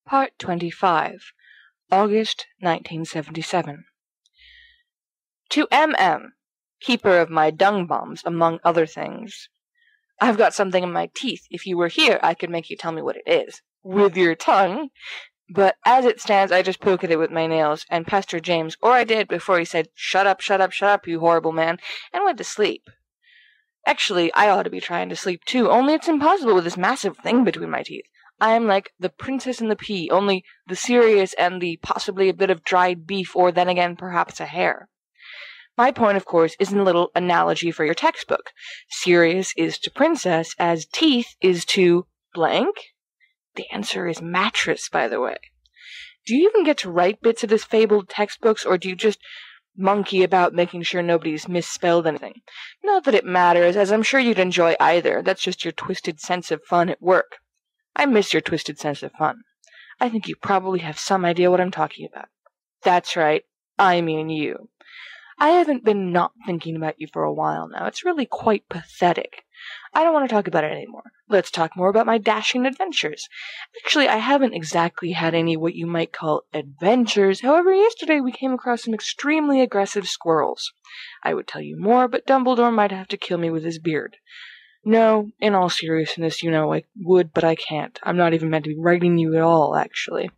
Part 25, August 1977. To M.M., keeper of my dung bombs, among other things. I've got something in my teeth. If you were here, I could make you tell me what it is. With your tongue. But as it stands, I just poke at it with my nails, and Pastor James, or I did before he said, "Shut up, shut up, shut up, you horrible man," and went to sleep. Actually, I ought to be trying to sleep too, only it's impossible with this massive thing between my teeth. I am like the princess and the pea, only the serious and the possibly a bit of dried beef, or then again perhaps a hair. My point, of course, is in a little analogy for your textbook. Serious is to princess as teeth is to blank? The answer is mattress, by the way. Do you even get to write bits of this fabled textbooks, or do you just monkey about making sure nobody's misspelled anything? Not that it matters, as I'm sure you'd enjoy either. That's just your twisted sense of fun at work. I miss your twisted sense of fun. I think you probably have some idea what I'm talking about. That's right, I mean you. I haven't been not thinking about you for a while now. It's really quite pathetic. I don't want to talk about it anymore. Let's talk more about my dashing adventures. Actually, I haven't exactly had any what you might call adventures. However, yesterday we came across some extremely aggressive squirrels. I would tell you more, but Dumbledore might have to kill me with his beard. No, in all seriousness, you know, I would, but I can't. I'm not even meant to be writing you at all, actually.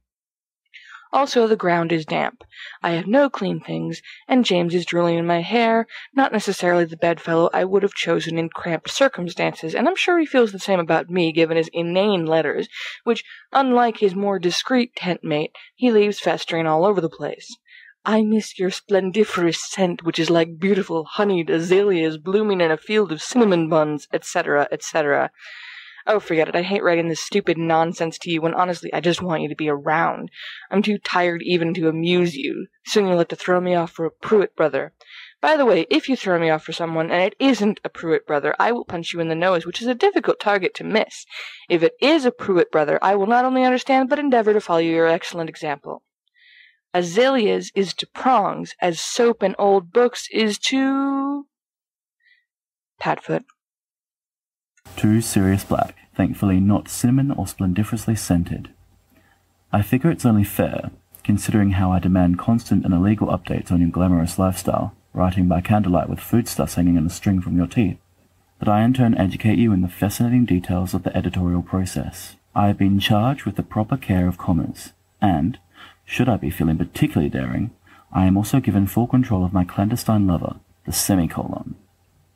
Also, the ground is damp. I have no clean things, and James is drooling in my hair, not necessarily the bedfellow I would have chosen in cramped circumstances, and I'm sure he feels the same about me, given his inane letters, which, unlike his more discreet tent mate, he leaves festering all over the place. I miss your splendiferous scent, which is like beautiful honeyed azaleas blooming in a field of cinnamon buns, etc., etc. Oh, forget it. I hate writing this stupid nonsense to you when honestly I just want you to be around. I'm too tired even to amuse you. Soon you'll have to throw me off for a Pruitt brother. By the way, if you throw me off for someone and it isn't a Pruitt brother, I will punch you in the nose, which is a difficult target to miss. If it is a Pruitt brother, I will not only understand but endeavor to follow your excellent example. Azaleas is to prongs as soap and old books is to... Padfoot. To Sirius Black, thankfully not cinnamon or splendiferously scented. I figure it's only fair, considering how I demand constant and illegal updates on your glamorous lifestyle, writing by candlelight with foodstuffs hanging on a string from your teeth, that I in turn educate you in the fascinating details of the editorial process. I have been charged with the proper care of commas, and, should I be feeling particularly daring, I am also given full control of my clandestine lover, the semicolon.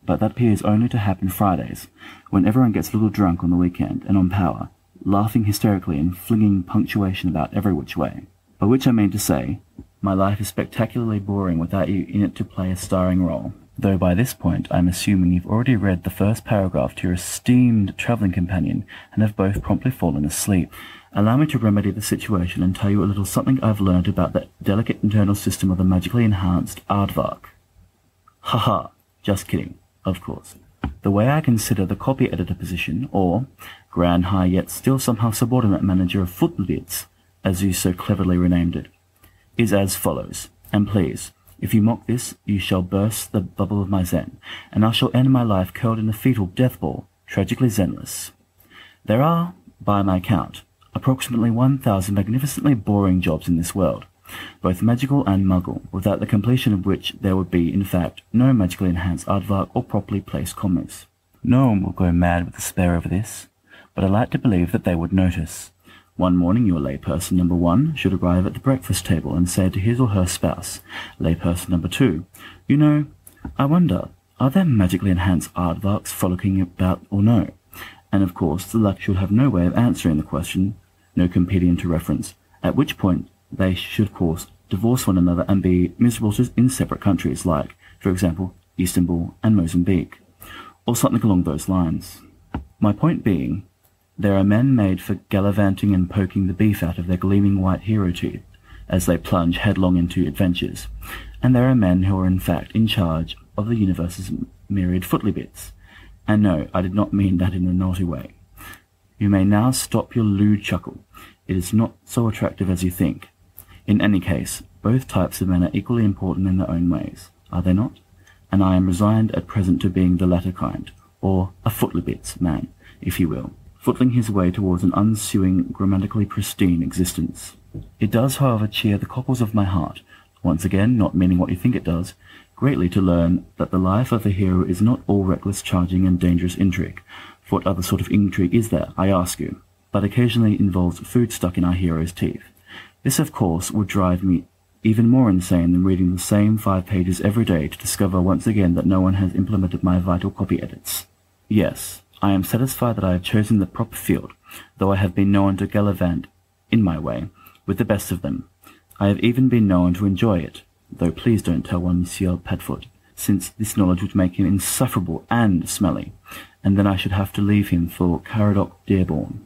But that appears only to happen Fridays, when everyone gets a little drunk on the weekend and on power, laughing hysterically and flinging punctuation about every which way. By which I mean to say, my life is spectacularly boring without you in it to play a starring role. Though by this point I'm assuming you've already read the first paragraph to your esteemed travelling companion and have both promptly fallen asleep. Allow me to remedy the situation and tell you a little something I've learned about the delicate internal system of the magically enhanced aardvark. Haha, just kidding. Of course. The way I consider the copy editor position, or grand high yet still somehow subordinate manager of footlids, as you so cleverly renamed it, is as follows. And please, if you mock this, you shall burst the bubble of my zen, and I shall end my life curled in a fetal death ball, tragically zenless. There are, by my count, approximately 1,000 magnificently boring jobs in this world, both magical and muggle, without the completion of which there would be, in fact, no magically enhanced aardvark or properly placed commas. No one will go mad with despair over this, but I like to believe that they would notice. One morning your layperson number 1 should arrive at the breakfast table and say to his or her spouse, layperson number 2, "You know, I wonder, are there magically enhanced aardvarks frolicking about or no?" And of course the latter should have no way of answering the question, no compendium to reference, at which point they should, of course, divorce one another and be miserable in separate countries like, for example, Istanbul and Mozambique, or something along those lines. My point being, there are men made for gallivanting and poking the beef out of their gleaming white hero teeth as they plunge headlong into adventures, and there are men who are in fact in charge of the universe's myriad footly bits. And no, I did not mean that in a naughty way. You may now stop your lewd chuckle. It is not so attractive as you think. In any case, both types of men are equally important in their own ways, are they not? And I am resigned at present to being the latter kind, or a footly bits man, if you will, footling his way towards an unsuing, grammatically pristine existence. It does, however, cheer the cockles of my heart, once again not meaning what you think it does, greatly to learn that the life of the hero is not all reckless charging and dangerous intrigue. For what other sort of intrigue is there, I ask you, but occasionally involves food stuck in our hero's teeth. This, of course, would drive me even more insane than reading the same 5 pages every day to discover once again that no one has implemented my vital copy edits. Yes, I am satisfied that I have chosen the proper field, though I have been known to gallivant, in my way, with the best of them. I have even been known to enjoy it, though please don't tell one Monsieur Padfoot, since this knowledge would make him insufferable and smelly, and then I should have to leave him for Caradoc Dearborn.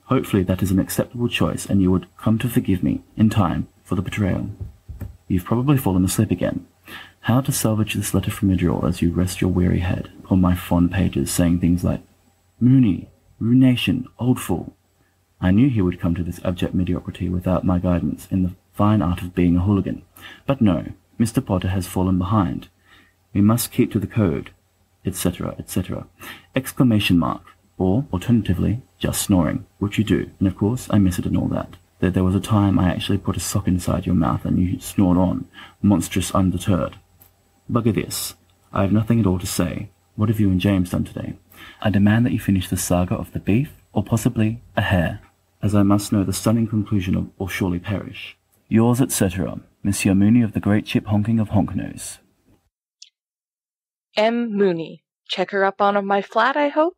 Hopefully that is an acceptable choice, and you would come to forgive me, in time, for the betrayal. You've probably fallen asleep again. How to salvage this letter from your drawer as you rest your weary head on my fond pages, saying things like, Mooney, ruination, old fool. I knew he would come to this abject mediocrity without my guidance in the fine art of being a hooligan. But no, Mr. Potter has fallen behind. We must keep to the code, etc., etc. Exclamation mark, or, alternatively, just snoring, which you do, and of course I miss it and all that. Though there was a time I actually put a sock inside your mouth and you snored on, monstrous undeterred. Bugger this. I have nothing at all to say. What have you and James done today? I demand that you finish the saga of the beef, or possibly a hare, as I must know the stunning conclusion of or surely perish. Yours, etc., Monsieur Mooney of the great ship honking of Honknose. M. Mooney. Check her up on my flat, I hope?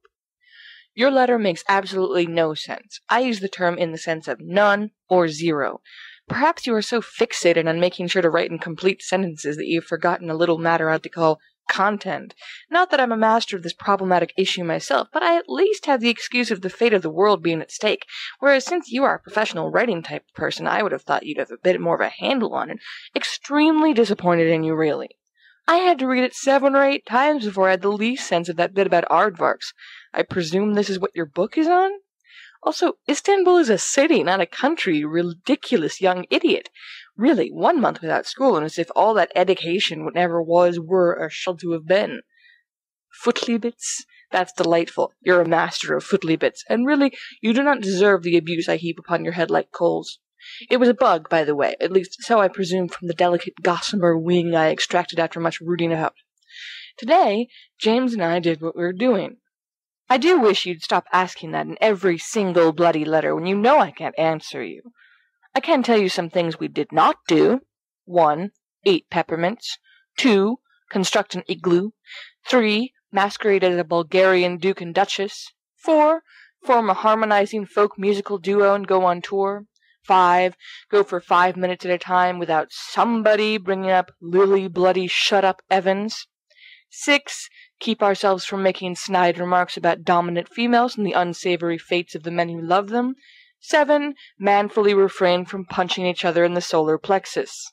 Your letter makes absolutely no sense. I use the term in the sense of none or zero. Perhaps you are so fixated on making sure to write in complete sentences that you've forgotten a little matter I like to call content. Not that I'm a master of this problematic issue myself, but I at least have the excuse of the fate of the world being at stake, whereas since you are a professional writing type person, I would have thought you'd have a bit more of a handle on it. Extremely disappointed in you, really. I had to read it 7 or 8 times before I had the least sense of that bit about aardvarks. I presume this is what your book is on? Also, Istanbul is a city, not a country, you ridiculous young idiot. Really, 1 month without school, and as if all that education, whatever was, were, or shall to have been. Footliebits? That's delightful. You're a master of footliebits, and really, you do not deserve the abuse I heap upon your head like coals. It was a bug, by the way, at least so I presume from the delicate gossamer wing I extracted after much rooting about. Today, James and I did what we were doing. I do wish you'd stop asking that in every single bloody letter when you know I can't answer you. I can tell you some things we did not do. 1. Eat peppermints. 2. Construct an igloo. 3. Masquerade as a Bulgarian duke and duchess. 4. Form a harmonizing folk musical duo and go on tour. 5. Go for 5 minutes at a time without somebody bringing up Lily Bloody Shut-Up Evans. 6. Keep ourselves from making snide remarks about dominant females and the unsavory fates of the men who love them. 7. Manfully refrain from punching each other in the solar plexus.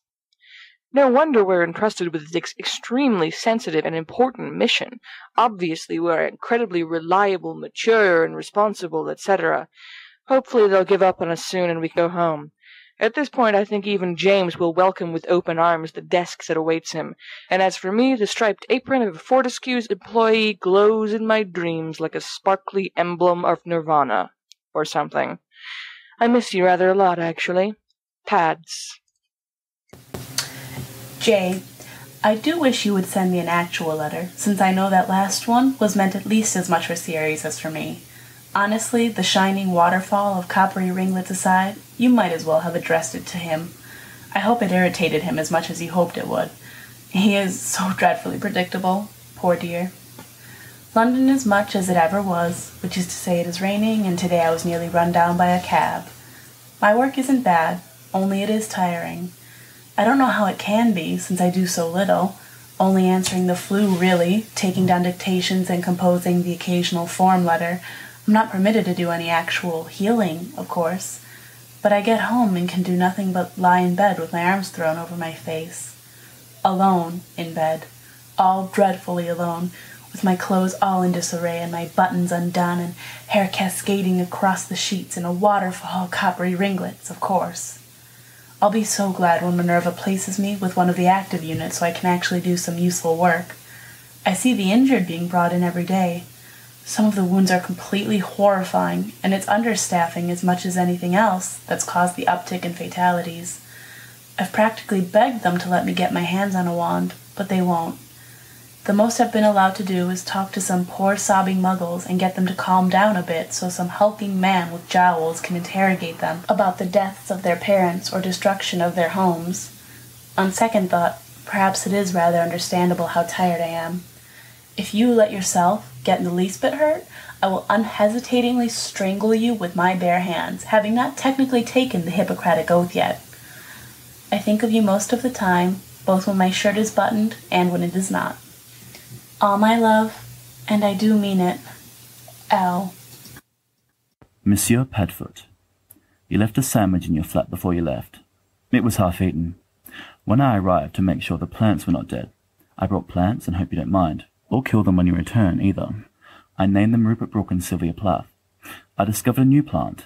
No wonder we're entrusted with this extremely sensitive and important mission. Obviously we're incredibly reliable, mature, and responsible, etc. Hopefully they'll give up on us soon and we can go home. At this point, I think even James will welcome with open arms the desk that awaits him, and as for me, the striped apron of a Fortescue's employee glows in my dreams like a sparkly emblem of Nirvana, or something. I miss you rather a lot, actually. Pads. Jay, I do wish you would send me an actual letter, since I know that last one was meant at least as much for Ceres as for me. Honestly, the shining waterfall of coppery ringlets aside, you might as well have addressed it to him. I hope it irritated him as much as he hoped it would. He is so dreadfully predictable, poor dear. London is much as it ever was, which is to say it is raining, and today I was nearly run down by a cab. My work isn't bad, only it is tiring. I don't know how it can be, since I do so little, only answering the flu, really, taking down dictations and composing the occasional form letter. I'm not permitted to do any actual healing, of course, but I get home and can do nothing but lie in bed with my arms thrown over my face. Alone in bed, all dreadfully alone, with my clothes all in disarray and my buttons undone and hair cascading across the sheets in a waterfall of coppery ringlets, of course. I'll be so glad when Minerva places me with one of the active units so I can actually do some useful work. I see the injured being brought in every day. Some of the wounds are completely horrifying, and it's understaffing as much as anything else that's caused the uptick in fatalities. I've practically begged them to let me get my hands on a wand, but they won't. The most I've been allowed to do is talk to some poor sobbing muggles and get them to calm down a bit so some hulking man with jowls can interrogate them about the deaths of their parents or destruction of their homes. On second thought, perhaps it is rather understandable how tired I am. If you let yourself get in the least bit hurt, I will unhesitatingly strangle you with my bare hands, having not technically taken the Hippocratic Oath yet. I think of you most of the time, both when my shirt is buttoned and when it is not. All my love, and I do mean it, L. Monsieur Padfoot, you left a sandwich in your flat before you left. It was half-eaten. When I arrived to make sure the plants were not dead, I brought plants and hope you don't mind, or kill them when you return either. I named them Rupert Brooke and Sylvia Plath. I discovered a new plant,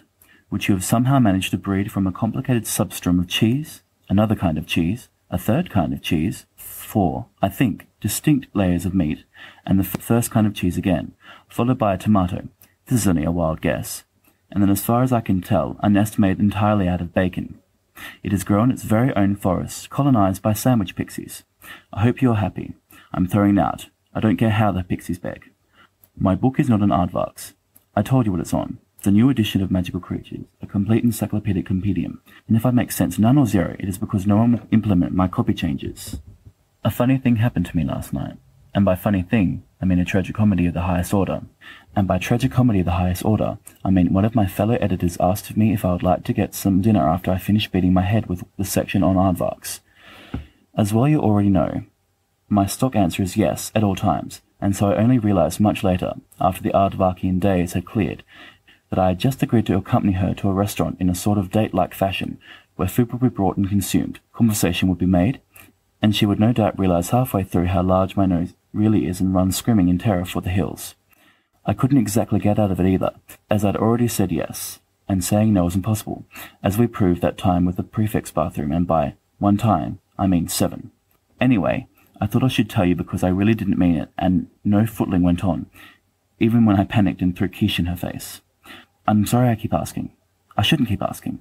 which you have somehow managed to breed from a complicated substrum of cheese, another kind of cheese, a third kind of cheese, 4, I think, distinct layers of meat, and the first kind of cheese again, followed by a tomato. This is only a wild guess. And then as far as I can tell, a nest made entirely out of bacon. It has grown its very own forest, colonized by sandwich pixies. I hope you're happy. I'm throwing out. I don't care how the pixies beg. My book is not an aardvarks. I told you what it's on. It's a new edition of Magical Creatures, a complete encyclopedic compendium, and if I make sense none or zero, it is because no one will implement my copy changes. A funny thing happened to me last night, and by funny thing, I mean a tragicomedy of the highest order. And by tragicomedy of the highest order, I mean one of my fellow editors asked of me if I would like to get some dinner after I finished beating my head with the section on aardvarks. As well you already know, my stock answer is yes at all times, and so I only realized much later, after the aardvarkian days had cleared, that I had just agreed to accompany her to a restaurant in a sort of date-like fashion, where food would be brought and consumed, conversation would be made, and she would no doubt realize halfway through how large my nose really is and run screaming in terror for the hills. I couldn't exactly get out of it either, as I'd already said yes, and saying no was impossible, as we proved that time with the prefect's bathroom, and by one time, I mean 7. Anyway, I thought I should tell you because I really didn't mean it, and no footling went on, even when I panicked and threw quiche in her face. I'm sorry I keep asking. I shouldn't keep asking.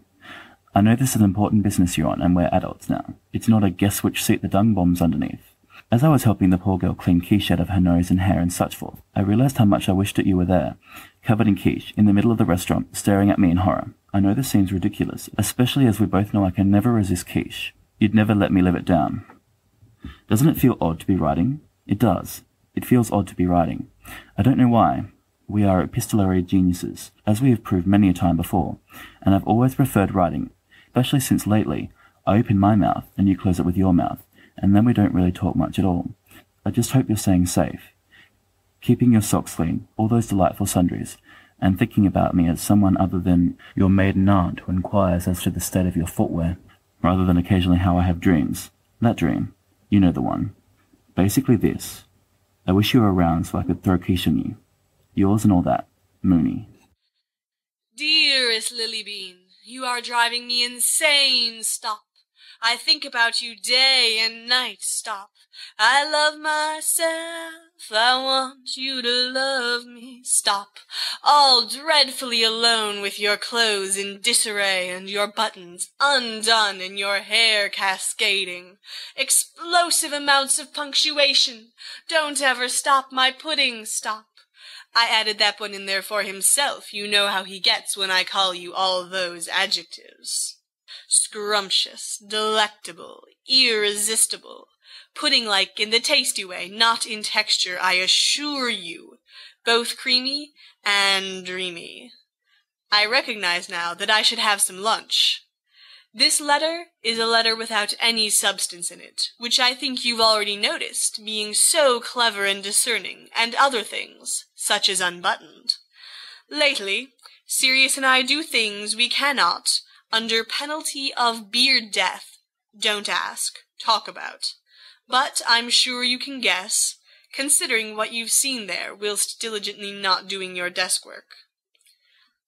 I know this is an important business you're on, and we're adults now. It's not a guess which seat the dung bomb's underneath. As I was helping the poor girl clean quiche out of her nose and hair and such forth, I realized how much I wished that you were there, covered in quiche, in the middle of the restaurant, staring at me in horror. I know this seems ridiculous, especially as we both know I can never resist quiche. You'd never let me live it down. Doesn't it feel odd to be writing? It does. It feels odd to be writing. I don't know why. We are epistolary geniuses, as we have proved many a time before, and I've always preferred writing, especially since lately I open my mouth and you close it with your mouth, and then we don't really talk much at all. I just hope you're staying safe, keeping your socks clean, all those delightful sundries, and thinking about me as someone other than your maiden aunt who inquires as to the state of your footwear, rather than occasionally how I have dreams. That dream. You know the one. Basically this. I wish you were around so I could throw quiche on you. Yours and all that. Mooney. Dearest Lilybean, you are driving me insane. Stop. I think about you day and night. Stop. I love myself. I want you to love me. Stop. All dreadfully alone with your clothes in disarray and your buttons undone and your hair cascading. Explosive amounts of punctuation. Don't ever stop my pudding. Stop. I added that one in there for himself. You know how he gets when I call you all those adjectives. Scrumptious, delectable, irresistible, pudding-like in the tasty way, not in texture, I assure you, both creamy and dreamy. I recognize now that I should have some lunch. This letter is a letter without any substance in it, which I think you've already noticed, being so clever and discerning, and other things, such as unbuttoned. Lately, Sirius and I do things we cannot, under penalty of beard death, don't ask, talk about. But I'm sure you can guess, considering what you've seen there whilst diligently not doing your desk work.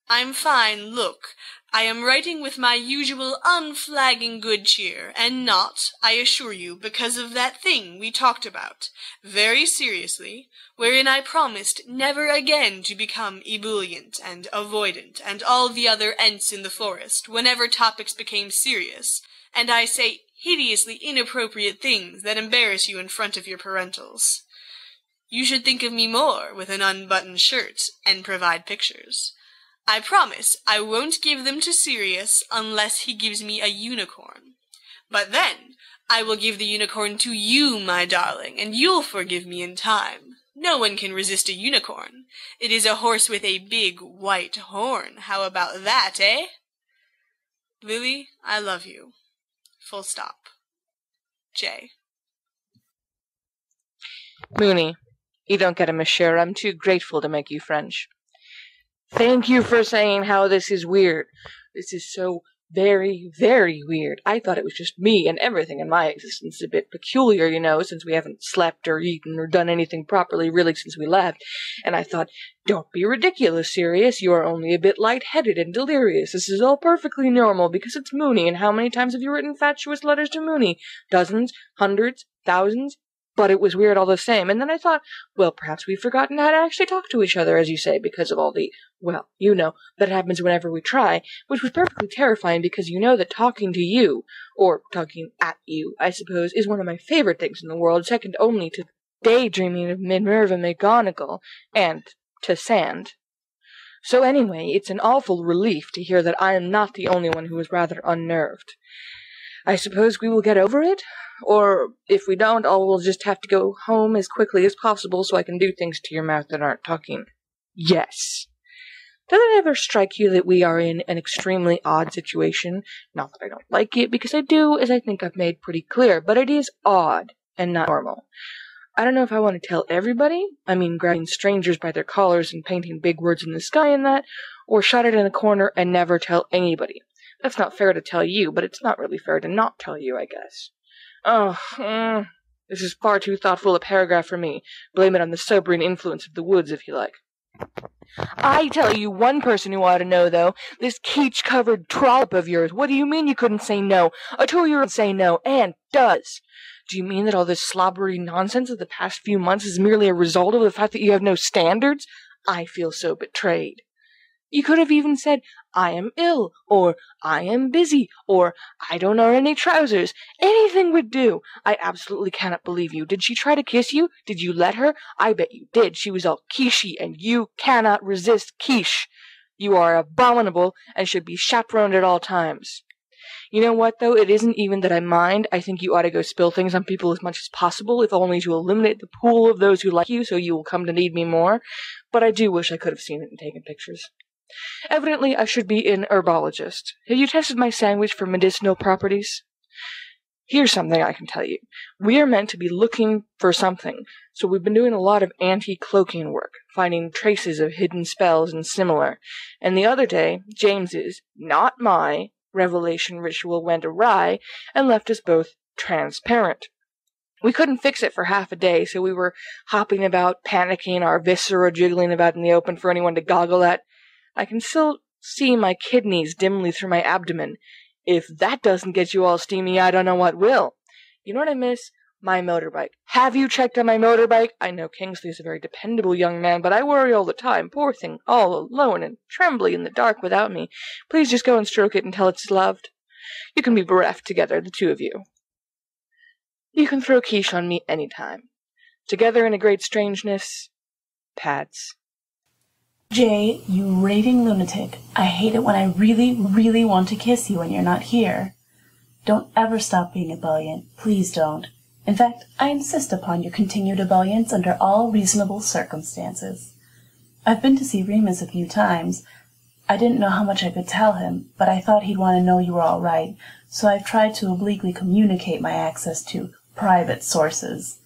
I'm fine, look, I am writing with my usual unflagging good cheer, and not, I assure you, because of that thing we talked about, very seriously, wherein I promised never again to become ebullient and avoidant and all the other ents in the forest whenever topics became serious, and I say hideously inappropriate things that embarrass you in front of your parentals. You should think of me more with an unbuttoned shirt and provide pictures. I promise I won't give them to Sirius unless he gives me a unicorn. But then I will give the unicorn to you, my darling, and you'll forgive me in time. No one can resist a unicorn. It is a horse with a big white horn. How about that, eh? Lily, I love you. Full stop. J. Mooney, you don't get a monsieur. I'm too grateful to make you French. Thank you for saying how this is weird. This is so very, very weird. I thought it was just me, and everything in my existence is a bit peculiar, you know, since we haven't slept or eaten or done anything properly really since we left. And I thought, don't be ridiculous, Sirius. You are only a bit lightheaded and delirious. This is all perfectly normal because it's Mooney. And how many times have you written fatuous letters to Mooney? Dozens? Hundreds? Thousands? But it was weird all the same. And then I thought, well, perhaps we've forgotten how to actually talk to each other, as you say, because of all the, well, you know, that happens whenever we try, which was perfectly terrifying because you know that talking to you, or talking at you, I suppose, is one of my favorite things in the world, second only to daydreaming of Minerva McGonagall, and to sand. So anyway, it's an awful relief to hear that I am not the only one who is rather unnerved. I suppose we will get over it? Or, if we don't, we'll just have to go home as quickly as possible so I can do things to your mouth that aren't talking. Yes. Does it ever strike you that we are in an extremely odd situation? Not that I don't like it, because I do, as I think I've made pretty clear, but it is odd and not normal. I don't know if I want to tell everybody, I mean grabbing strangers by their collars and painting big words in the sky and that, or shut it in a corner and never tell anybody. That's not fair to tell you, but it's not really fair to not tell you, I guess. Oh, this is far too thoughtful a paragraph for me. Blame it on the sobering influence of the woods, if you like. I tell you one person who ought to know, though. This quiche-covered trollop of yours. What do you mean you couldn't say no? A 2-year-old say no, and does. Do you mean that all this slobbery nonsense of the past few months is merely a result of the fact that you have no standards? I feel so betrayed. You could have even said, I am ill, or I am busy, or I don't know any trousers. Anything would do. I absolutely cannot believe you. Did she try to kiss you? Did you let her? I bet you did. She was all quiche-y, and you cannot resist quiche. You are abominable, and should be chaperoned at all times. You know what, though? It isn't even that I mind. I think you ought to go spill things on people as much as possible, if only to eliminate the pool of those who like you, so you will come to need me more. But I do wish I could have seen it and taken pictures. Evidently, I should be an herbologist. Have you tested my sandwich for medicinal properties? Here's something I can tell you. We are meant to be looking for something, so we've been doing a lot of anti-cloaking work, finding traces of hidden spells and similar. And the other day, James's, not my, revelation ritual went awry and left us both transparent. We couldn't fix it for half a day, so we were hopping about, panicking, our viscera jiggling about in the open for anyone to goggle at. I can still see my kidneys dimly through my abdomen. If that doesn't get you all steamy, I don't know what will. You know what I miss? My motorbike. Have you checked on my motorbike? I know Kingsley's a very dependable young man, but I worry all the time. Poor thing, all alone and trembly in the dark without me. Please just go and stroke it until it's loved. You can be bereft together, the two of you. You can throw quiche on me any time. Together in a great strangeness, Pads. Jay, you raving lunatic. I hate it when I really, really want to kiss you and you're not here. Don't ever stop being ebullient. Please don't. In fact, I insist upon your continued ebullience under all reasonable circumstances. I've been to see Remus a few times. I didn't know how much I could tell him, but I thought he'd want to know you were all right, so I've tried to obliquely communicate my access to private sources.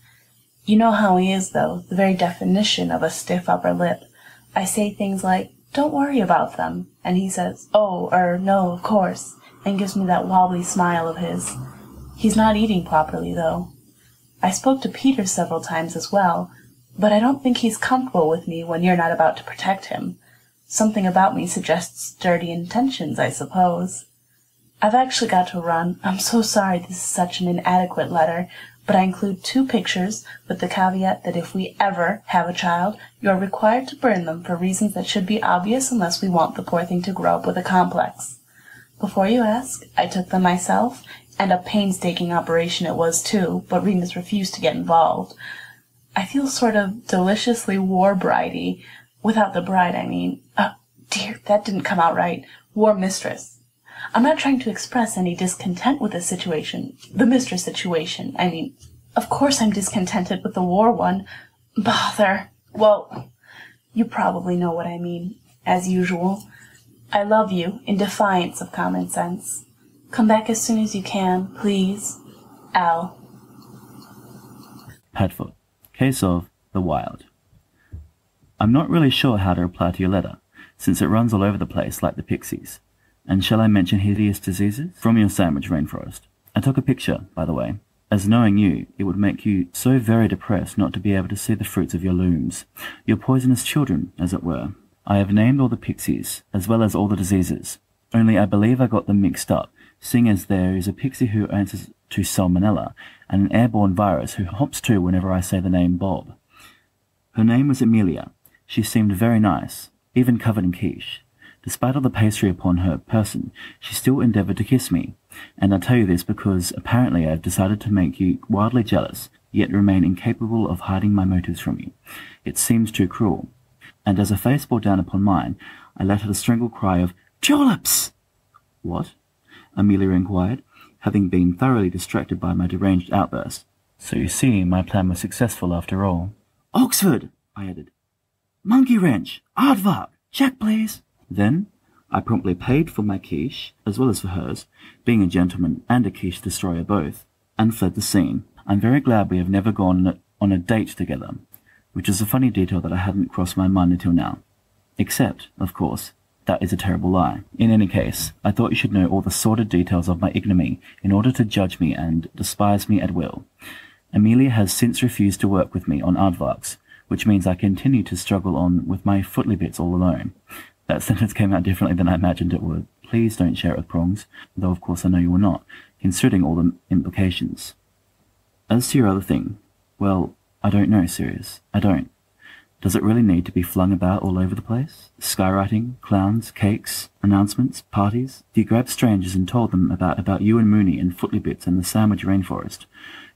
You know how he is, though, the very definition of a stiff upper lip. I say things like, don't worry about them, and he says, oh, or no, of course, and gives me that wobbly smile of his. He's not eating properly, though. I spoke to Peter several times as well, but I don't think he's comfortable with me when you're not about to protect him. Something about me suggests dirty intentions, I suppose. I've actually got to run. I'm so sorry this is such an inadequate letter, but I include 2 pictures with the caveat that if we ever have a child, you're required to burn them for reasons that should be obvious unless we want the poor thing to grow up with a complex. Before you ask, I took them myself, and a painstaking operation it was too, but Remus refused to get involved. I feel sort of deliciously war-bridey. Without the bride, I mean. Dear, that didn't come out right. War mistress. I'm not trying to express any discontent with the situation. The mistress situation, I mean. Of course I'm discontented with the war one. Bother. Well, you probably know what I mean, as usual. I love you, in defiance of common sense. Come back as soon as you can, please. Al. Padfoot. Case of the Wild. I'm not really sure how to reply to your letter, since it runs all over the place like the pixies. And shall I mention hideous diseases? From your sandwich rainforest. I took a picture, by the way, as knowing you, it would make you so very depressed not to be able to see the fruits of your looms, your poisonous children, as it were. I have named all the pixies, as well as all the diseases, only I believe I got them mixed up, seeing as there is a pixie who answers to salmonella, and an airborne virus who hops to whenever I say the name Bob. Her name was Amelia. She seemed very nice, even covered in quiche. Despite all the pastry upon her person, she still endeavoured to kiss me, and I tell you this because apparently I have decided to make you wildly jealous, yet remain incapable of hiding my motives from you. It seems too cruel. And as her face bore down upon mine, I let out a strangled cry of, "Tulips!" "What?" Amelia inquired, having been thoroughly distracted by my deranged outburst. So you see, my plan was successful after all. "Oxford!" I added. "Monkey wrench! Aardvark! Check, please!" Then I promptly paid for my quiche, as well as for hers, being a gentleman and a quiche destroyer both, and fled the scene. I'm very glad we have never gone on a date together, which is a funny detail that I hadn't crossed my mind until now. Except, of course, that is a terrible lie. In any case, I thought you should know all the sordid details of my ignominy in order to judge me and despise me at will. Amelia has since refused to work with me on aardvarks, which means I continue to struggle on with my footly bits all alone. That sentence came out differently than I imagined it would. Please don't share it with Prongs, though of course I know you will not, considering all the implications. As to your other thing, well, I don't know, Sirius. I don't. Does it really need to be flung about all over the place? Skywriting, clowns, cakes, announcements, parties? Do you grab strangers and told them about you and Mooney and Footly Bits and the Sandwich Rainforest?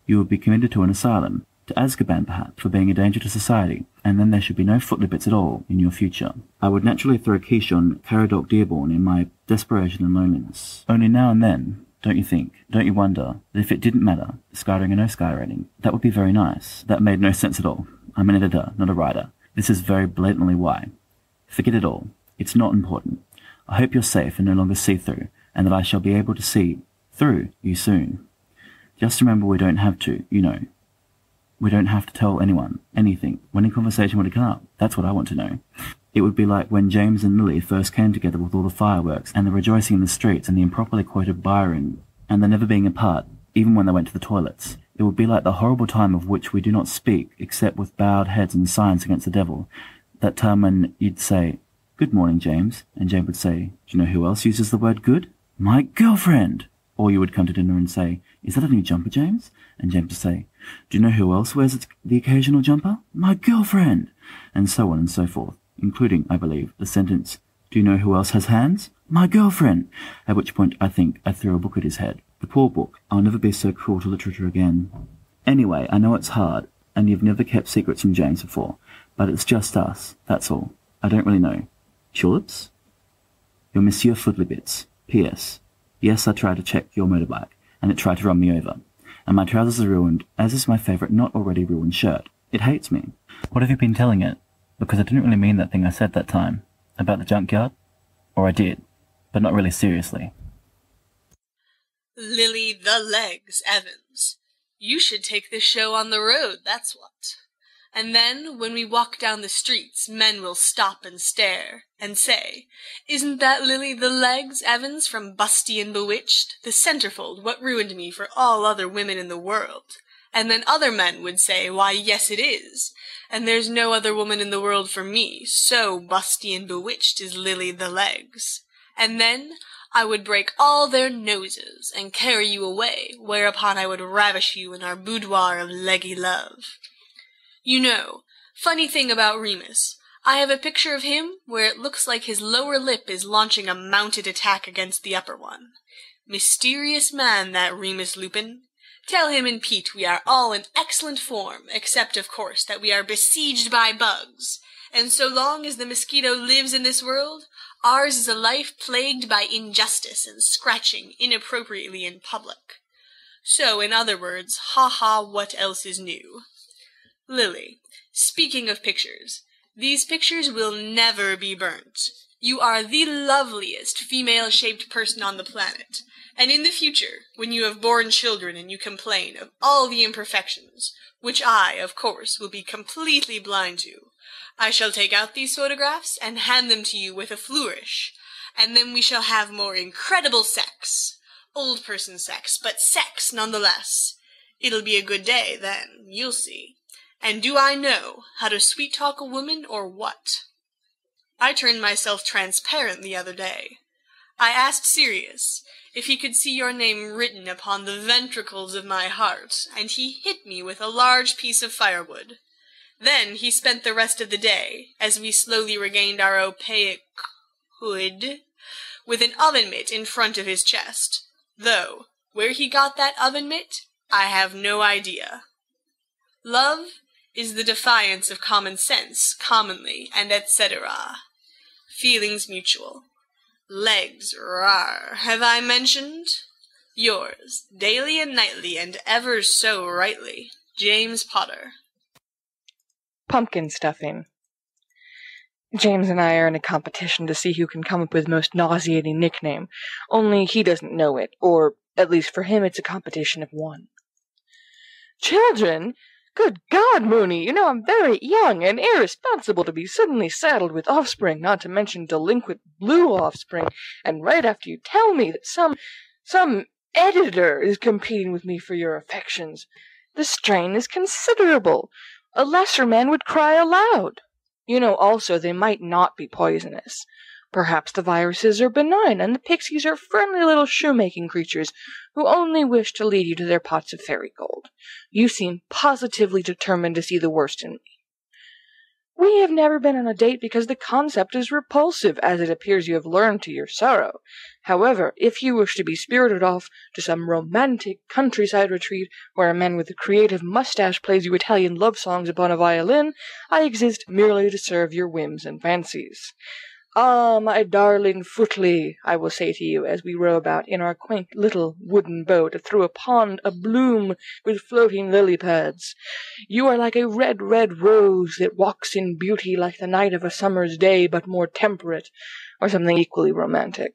You would be committed to an asylum, to Azkaban perhaps, for being a danger to society, and then there should be no Footly Bits at all in your future. I would naturally throw quiche on Caradoc Dearborn in my desperation and loneliness. Only now and then, don't you think, don't you wonder, that if it didn't matter, skywriting or no skywriting, that would be very nice. That made no sense at all. I'm an editor, not a writer. This is very blatantly why. Forget it all. It's not important. I hope you're safe and no longer see-through, and that I shall be able to see through you soon. Just remember we don't have to, you know. We don't have to tell anyone, anything. When in conversation would it come up? That's what I want to know. It would be like when James and Lily first came together with all the fireworks, and the rejoicing in the streets, and the improperly quoted Byron, and the never being apart, even when they went to the toilets. It would be like the horrible time of which we do not speak, except with bowed heads and signs against the devil. That time when you'd say, "Good morning, James," and James would say, "Do you know who else uses the word good? My girlfriend!" Or you would come to dinner and say, "Is that a new jumper, James?" And James would say, "Do you know who else wears the occasional jumper? My girlfriend!" And so on and so forth, including, I believe, the sentence, "Do you know who else has hands? My girlfriend!" At which point I think I threw a book at his head. The poor book. I'll never be so cruel to literature again. Anyway, I know it's hard, and you've never kept secrets from James before, but it's just us, that's all. I don't really know. Tulips? Your Monsieur Foodlybits. P.S. Yes, I tried to check your motorbike, and it tried to run me over. And my trousers are ruined, as is my favourite not already ruined shirt. It hates me. What have you been telling it? Because I didn't really mean that thing I said that time. About the junkyard? Or I did, but not really seriously. Lily the Legs Evans. You should take this show on the road, that's what. And then, when we walk down the streets, men will stop and stare, and say, "Isn't that Lily the Legs Evans from Busty and Bewitched, the centerfold what ruined me for all other women in the world?" And then other men would say, why, yes, it is. And there's no other woman in the world for me, so busty and bewitched is Lily the Legs. And then I would break all their noses and carry you away, whereupon I would ravish you in our boudoir of leggy love. You know, funny thing about Remus, I have a picture of him where it looks like his lower lip is launching a mounted attack against the upper one. Mysterious man, that Remus Lupin. Tell him and Pete we are all in excellent form, except, of course, that we are besieged by bugs, and so long as the mosquito lives in this world, ours is a life plagued by injustice and scratching inappropriately in public. So, in other words, ha-ha, what else is new? Lily, speaking of pictures, these pictures will never be burnt. You are the loveliest female-shaped person on the planet, and in the future, when you have borne children and you complain of all the imperfections, which I, of course, will be completely blind to, I shall take out these photographs and hand them to you with a flourish, and then we shall have more incredible sex. Old person sex, but sex nonetheless. It'll be a good day then, you'll see. And do I know how to sweet-talk a woman or what? I turned myself transparent the other day. I asked Sirius if he could see your name written upon the ventricles of my heart, and he hit me with a large piece of firewood. Then he spent the rest of the day, as we slowly regained our opaque hood, with an oven mitt in front of his chest, though where he got that oven mitt, I have no idea. Love is the defiance of common sense, commonly, and etc. Feelings mutual. Legs, rar, have I mentioned? Yours, daily and nightly, and ever so rightly, James Potter. Pumpkin stuffing. James and I are in a competition to see who can come up with the most nauseating nickname, only he doesn't know it, or, at least for him, it's a competition of one. Children? Good God, Mooney, you know I'm very young and irresponsible to be suddenly saddled with offspring, not to mention delinquent blue offspring, and right after you tell me that some editor is competing with me for your affections. The strain is considerable. A lesser man would cry aloud. You know also they might not be poisonous. Perhaps the viruses are benign, and the pixies are friendly little shoemaking creatures who only wish to lead you to their pots of fairy gold. You seem positively determined to see the worst in me. We have never been on a date because the concept is repulsive, as it appears you have learned to your sorrow. However, if you wish to be spirited off to some romantic countryside retreat where a man with a creative mustache plays you Italian love songs upon a violin, I exist merely to serve your whims and fancies. Ah, my darling Footly, I will say to you as we row about in our quaint little wooden boat through a pond abloom with floating lily pads. You are like a red, red rose that walks in beauty like the night of a summer's day, but more temperate, or something equally romantic.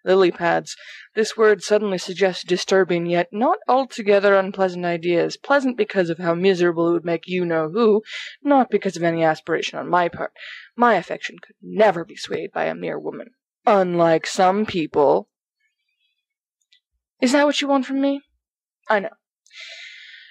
Lily pads. This word suddenly suggests disturbing, yet not altogether unpleasant ideas. Pleasant because of how miserable it would make you-know-who, not because of any aspiration on my part. My affection could never be swayed by a mere woman. Unlike some people. Is that what you want from me? I know.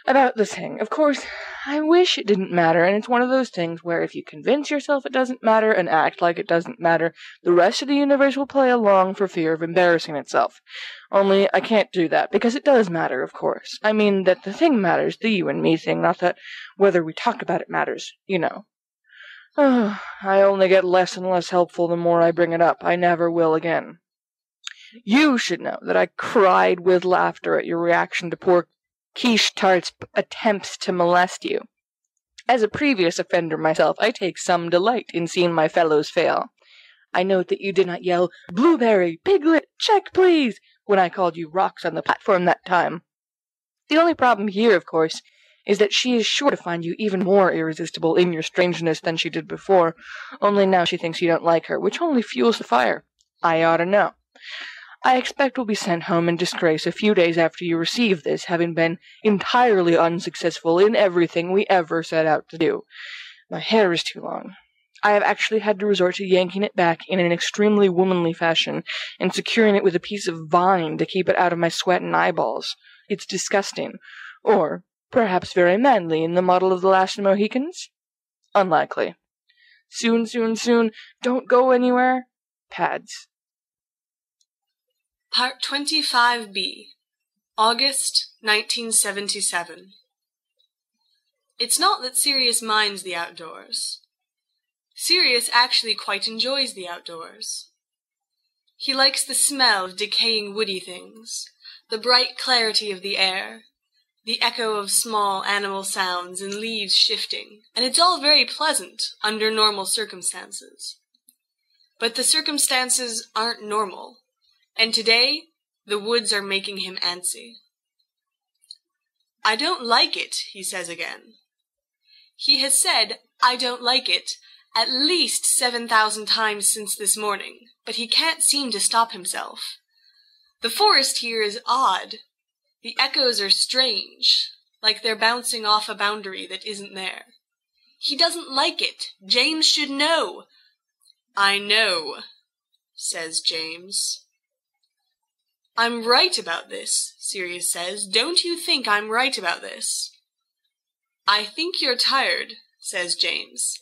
About the thing. Of course, I wish it didn't matter, and it's one of those things where if you convince yourself it doesn't matter and act like it doesn't matter, the rest of the universe will play along for fear of embarrassing itself. Only I can't do that, because it does matter, of course. I mean that the thing matters, the you and me thing, not that whether we talk about it matters, you know. I only get less and less helpful the more I bring it up. I never will again. You should know that I cried with laughter at your reaction to poor Quiche Tart's attempts to molest you. As a previous offender myself, I take some delight in seeing my fellows fail. I note that you did not yell, "Blueberry, Piglet, check please," when I called you rocks on the platform that time. The only problem here, of course, is that she is sure to find you even more irresistible in your strangeness than she did before, only now she thinks you don't like her, which only fuels the fire. I ought to know. I expect we'll be sent home in disgrace a few days after you receive this, having been entirely unsuccessful in everything we ever set out to do. My hair is too long. I have actually had to resort to yanking it back in an extremely womanly fashion and securing it with a piece of vine to keep it out of my sweat and eyeballs. It's disgusting. Or perhaps very manly in the model of the last Mohicans? Unlikely. Soon, soon, soon. Don't go anywhere. Pads. Part 25b. August 1977. It's not that Sirius minds the outdoors. Sirius actually quite enjoys the outdoors. He likes the smell of decaying woody things, the bright clarity of the air, the echo of small animal sounds and leaves shifting, and it's all very pleasant under normal circumstances. But the circumstances aren't normal, and today the woods are making him antsy. "I don't like it," he says again. He has said, "I don't like it," at least 7,000 times since this morning, but he can't seem to stop himself. The forest here is odd. The echoes are strange, like they're bouncing off a boundary that isn't there. He doesn't like it. James should know. "I know," says James. "I'm right about this," Sirius says. "Don't you think I'm right about this?" "I think you're tired," says James.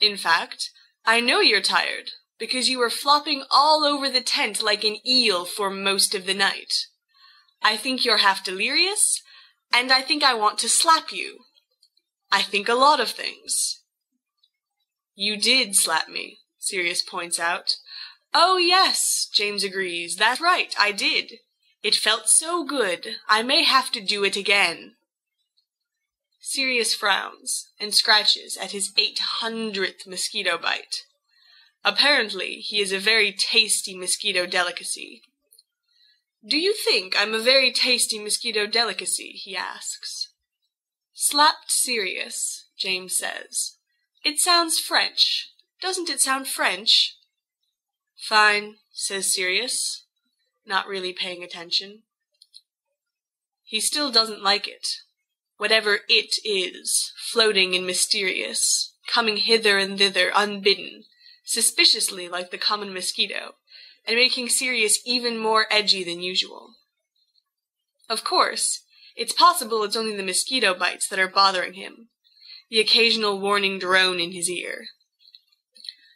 "In fact, I know you're tired, because you were flopping all over the tent like an eel for most of the night. I think you're half delirious, and I think I want to slap you. I think a lot of things." "You did slap me," Sirius points out. "Oh, yes," James agrees. "That's right, I did. It felt so good, I may have to do it again." Sirius frowns and scratches at his 800th mosquito bite. Apparently, he is a very tasty mosquito delicacy. "Do you think I'm a very tasty mosquito delicacy?" he asks. "Slapped Sirius," James says. "It sounds French. Doesn't it sound French?" "Fine," says Sirius, not really paying attention. He still doesn't like it. Whatever it is, floating and mysterious, coming hither and thither unbidden, suspiciously like the common mosquito, and making Sirius even more edgy than usual. Of course, it's possible it's only the mosquito bites that are bothering him, the occasional warning drone in his ear.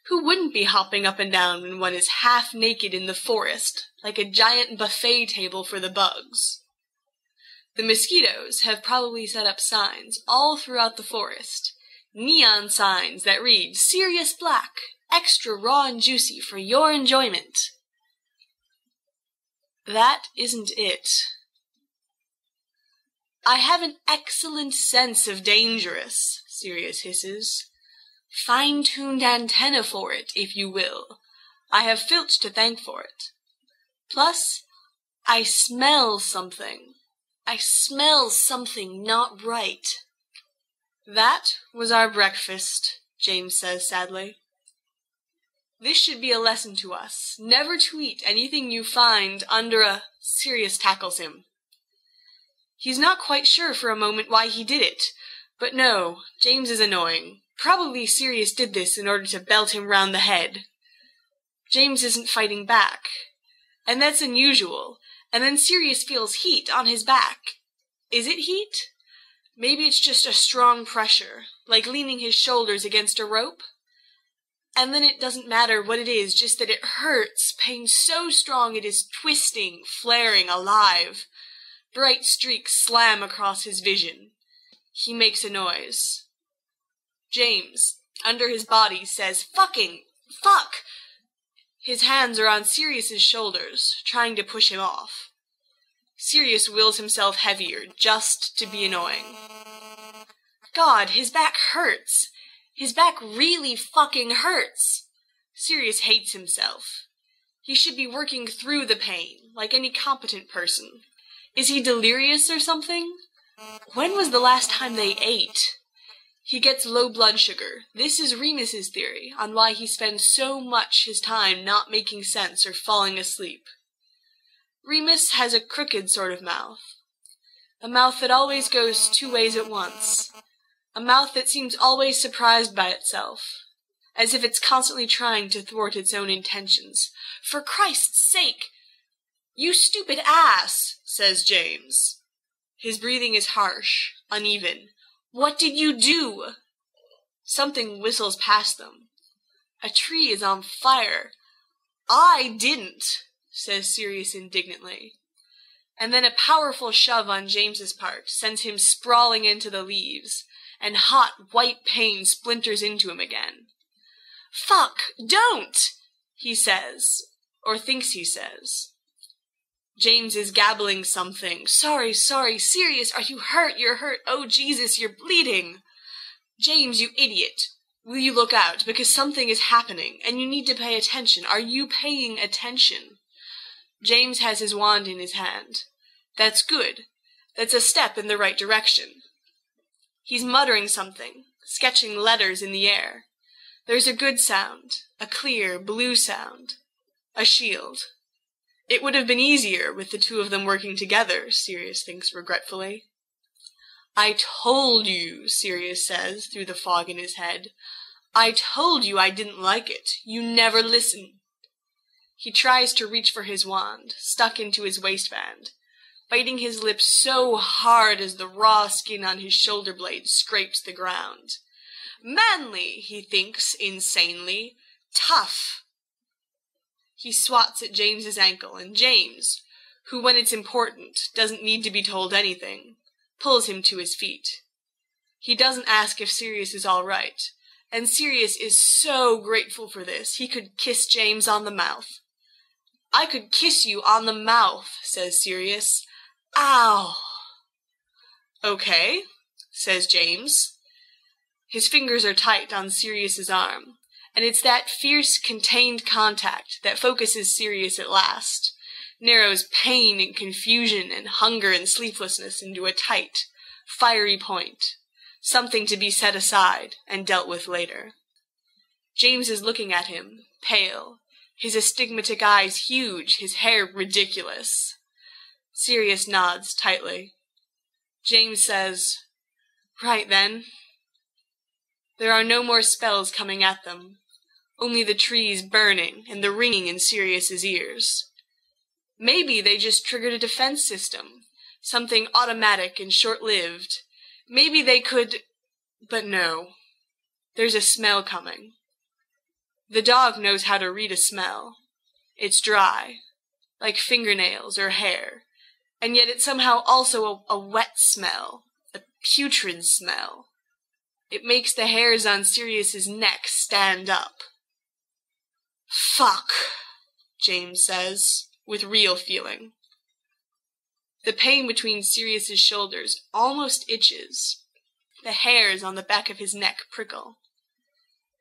Who wouldn't be hopping up and down when one is half naked in the forest, like a giant buffet table for the bugs? The mosquitoes have probably set up signs all throughout the forest, neon signs that read, "Sirius Black, extra raw and juicy for your enjoyment." That isn't it. "I have an excellent sense of dangerous," Sirius hisses. "Fine-tuned antenna for it, if you will. I have Filch to thank for it. Plus, I smell something. I smell something not right." "That was our breakfast," James says sadly. "This should be a lesson to us, never to eat anything you find under a—" Sirius tackles him. He's not quite sure for a moment why he did it, but no, James is annoying. Probably Sirius did this in order to belt him round the head. James isn't fighting back, and that's unusual. And then Sirius feels heat on his back. Is it heat? Maybe it's just a strong pressure, like leaning his shoulders against a rope. And then it doesn't matter what it is, just that it hurts, pain so strong it is twisting, flaring, alive. Bright streaks slam across his vision. He makes a noise. James, under his body, says, "Fucking! Fuck!" His hands are on Sirius's shoulders, trying to push him off. Sirius wills himself heavier, just to be annoying. God, his back hurts. His back really fucking hurts. Sirius hates himself. He should be working through the pain, like any competent person. Is he delirious or something? When was the last time they ate? He gets low blood sugar. This is Remus's theory on why he spends so much his time not making sense or falling asleep. Remus has a crooked sort of mouth. A mouth that always goes two ways at once. A mouth that seems always surprised by itself, as if it's constantly trying to thwart its own intentions. "For Christ's sake!" "You stupid ass," says James. His breathing is harsh, uneven. What did you do? Something whistles past them. A tree is on fire. I didn't, says Sirius indignantly. And then a powerful shove on James's part sends him sprawling into the leaves, and hot, white pain splinters into him again. Fuck, don't, he says, or thinks he says. James is gabbling something. Sorry, Sirius, are you hurt? You're hurt. Oh, Jesus, you're bleeding. James, you idiot. Will you look out, because something is happening, and you need to pay attention. Are you paying attention? James has his wand in his hand. That's good. That's a step in the right direction. He's muttering something, sketching letters in the air. There's a good sound, a clear, blue sound. A shield. It would have been easier with the two of them working together, Sirius thinks regretfully. I told you, Sirius says through the fog in his head. I told you I didn't like it. You never listen. He tries to reach for his wand, stuck into his waistband, biting his lips so hard as the raw skin on his shoulder blade scrapes the ground. Manly, he thinks insanely. Tough. He swats at James's ankle, and James, who when it's important doesn't need to be told anything, pulls him to his feet. He doesn't ask if Sirius is all right, and Sirius is so grateful for this he could kiss James on the mouth. I could kiss you on the mouth, says Sirius. Ow. Okay, says James. His fingers are tight on Sirius's arm, and it's that fierce, contained contact that focuses Sirius at last, narrows pain and confusion and hunger and sleeplessness into a tight, fiery point, something to be set aside and dealt with later. James is looking at him, pale, his astigmatic eyes huge, his hair ridiculous. Sirius nods tightly. James says, Right then. There are no more spells coming at them, only the trees burning and the ringing in Sirius's ears. Maybe they just triggered a defense system, something automatic and short-lived. Maybe they could... But no. There's a smell coming. The dog knows how to read a smell. It's dry, like fingernails or hair, and yet it's somehow also a wet smell, a putrid smell. It makes the hairs on Sirius's neck stand up. Fuck, James says, with real feeling. The pain between Sirius's shoulders almost itches. The hairs on the back of his neck prickle.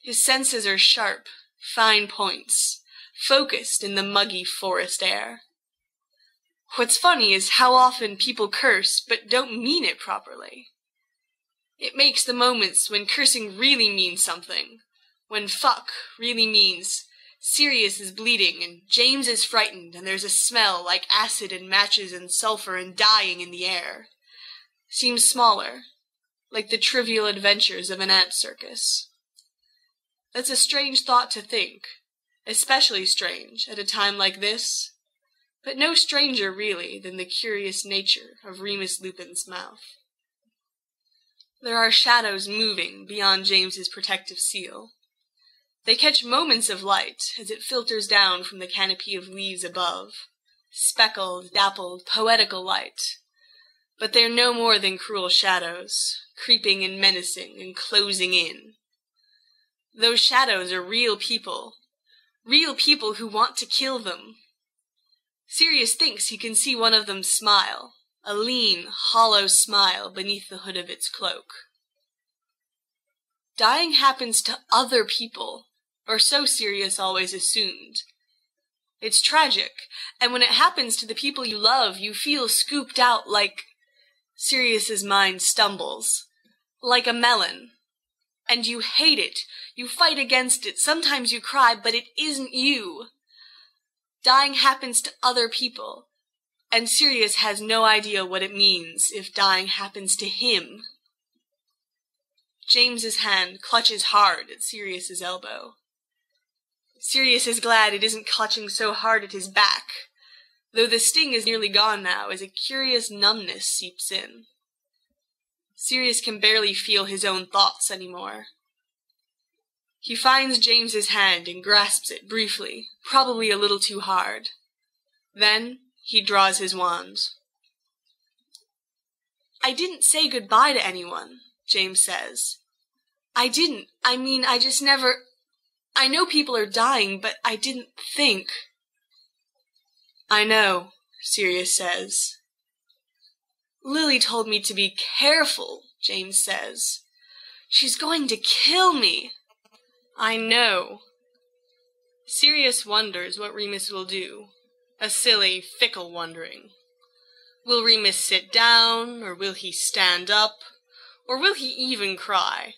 His senses are sharp, fine points, focused in the muggy forest air. What's funny is how often people curse but don't mean it properly. It makes the moments when cursing really means something, when fuck really means Sirius is bleeding and James is frightened and there's a smell like acid and matches and sulfur and dying in the air, seems smaller, like the trivial adventures of an ant circus. That's a strange thought to think, especially strange at a time like this, but no stranger really than the curious nature of Remus Lupin's mouth. There are shadows moving beyond James's protective seal. They catch moments of light as it filters down from the canopy of leaves above, speckled, dappled, poetical light. But they're no more than cruel shadows, creeping and menacing and closing in. Those shadows are real people who want to kill them. Sirius thinks he can see one of them smile, a lean, hollow smile beneath the hood of its cloak. Dying happens to other people, or so Sirius always assumed. It's tragic, and when it happens to the people you love, you feel scooped out like... Sirius's mind stumbles. Like a melon. And you hate it. You fight against it. Sometimes you cry, but it isn't you. Dying happens to other people, and Sirius has no idea what it means if dying happens to him. James's hand clutches hard at Sirius's elbow. Sirius is glad it isn't clutching so hard at his back. though the sting is nearly gone now as a curious numbness seeps in. Sirius can barely feel his own thoughts anymore. He finds James's hand and grasps it briefly, probably a little too hard. Then he draws his wand. "I didn't say goodbye to anyone," James says. "I didn't. I just never... I know people are dying, but I didn't think." "I know," Sirius says. "Lily told me to be careful," James says. "She's going to kill me." "I know." Sirius wonders what Remus will do. A silly, fickle wondering. Will Remus sit down, or will he stand up, or will he even cry?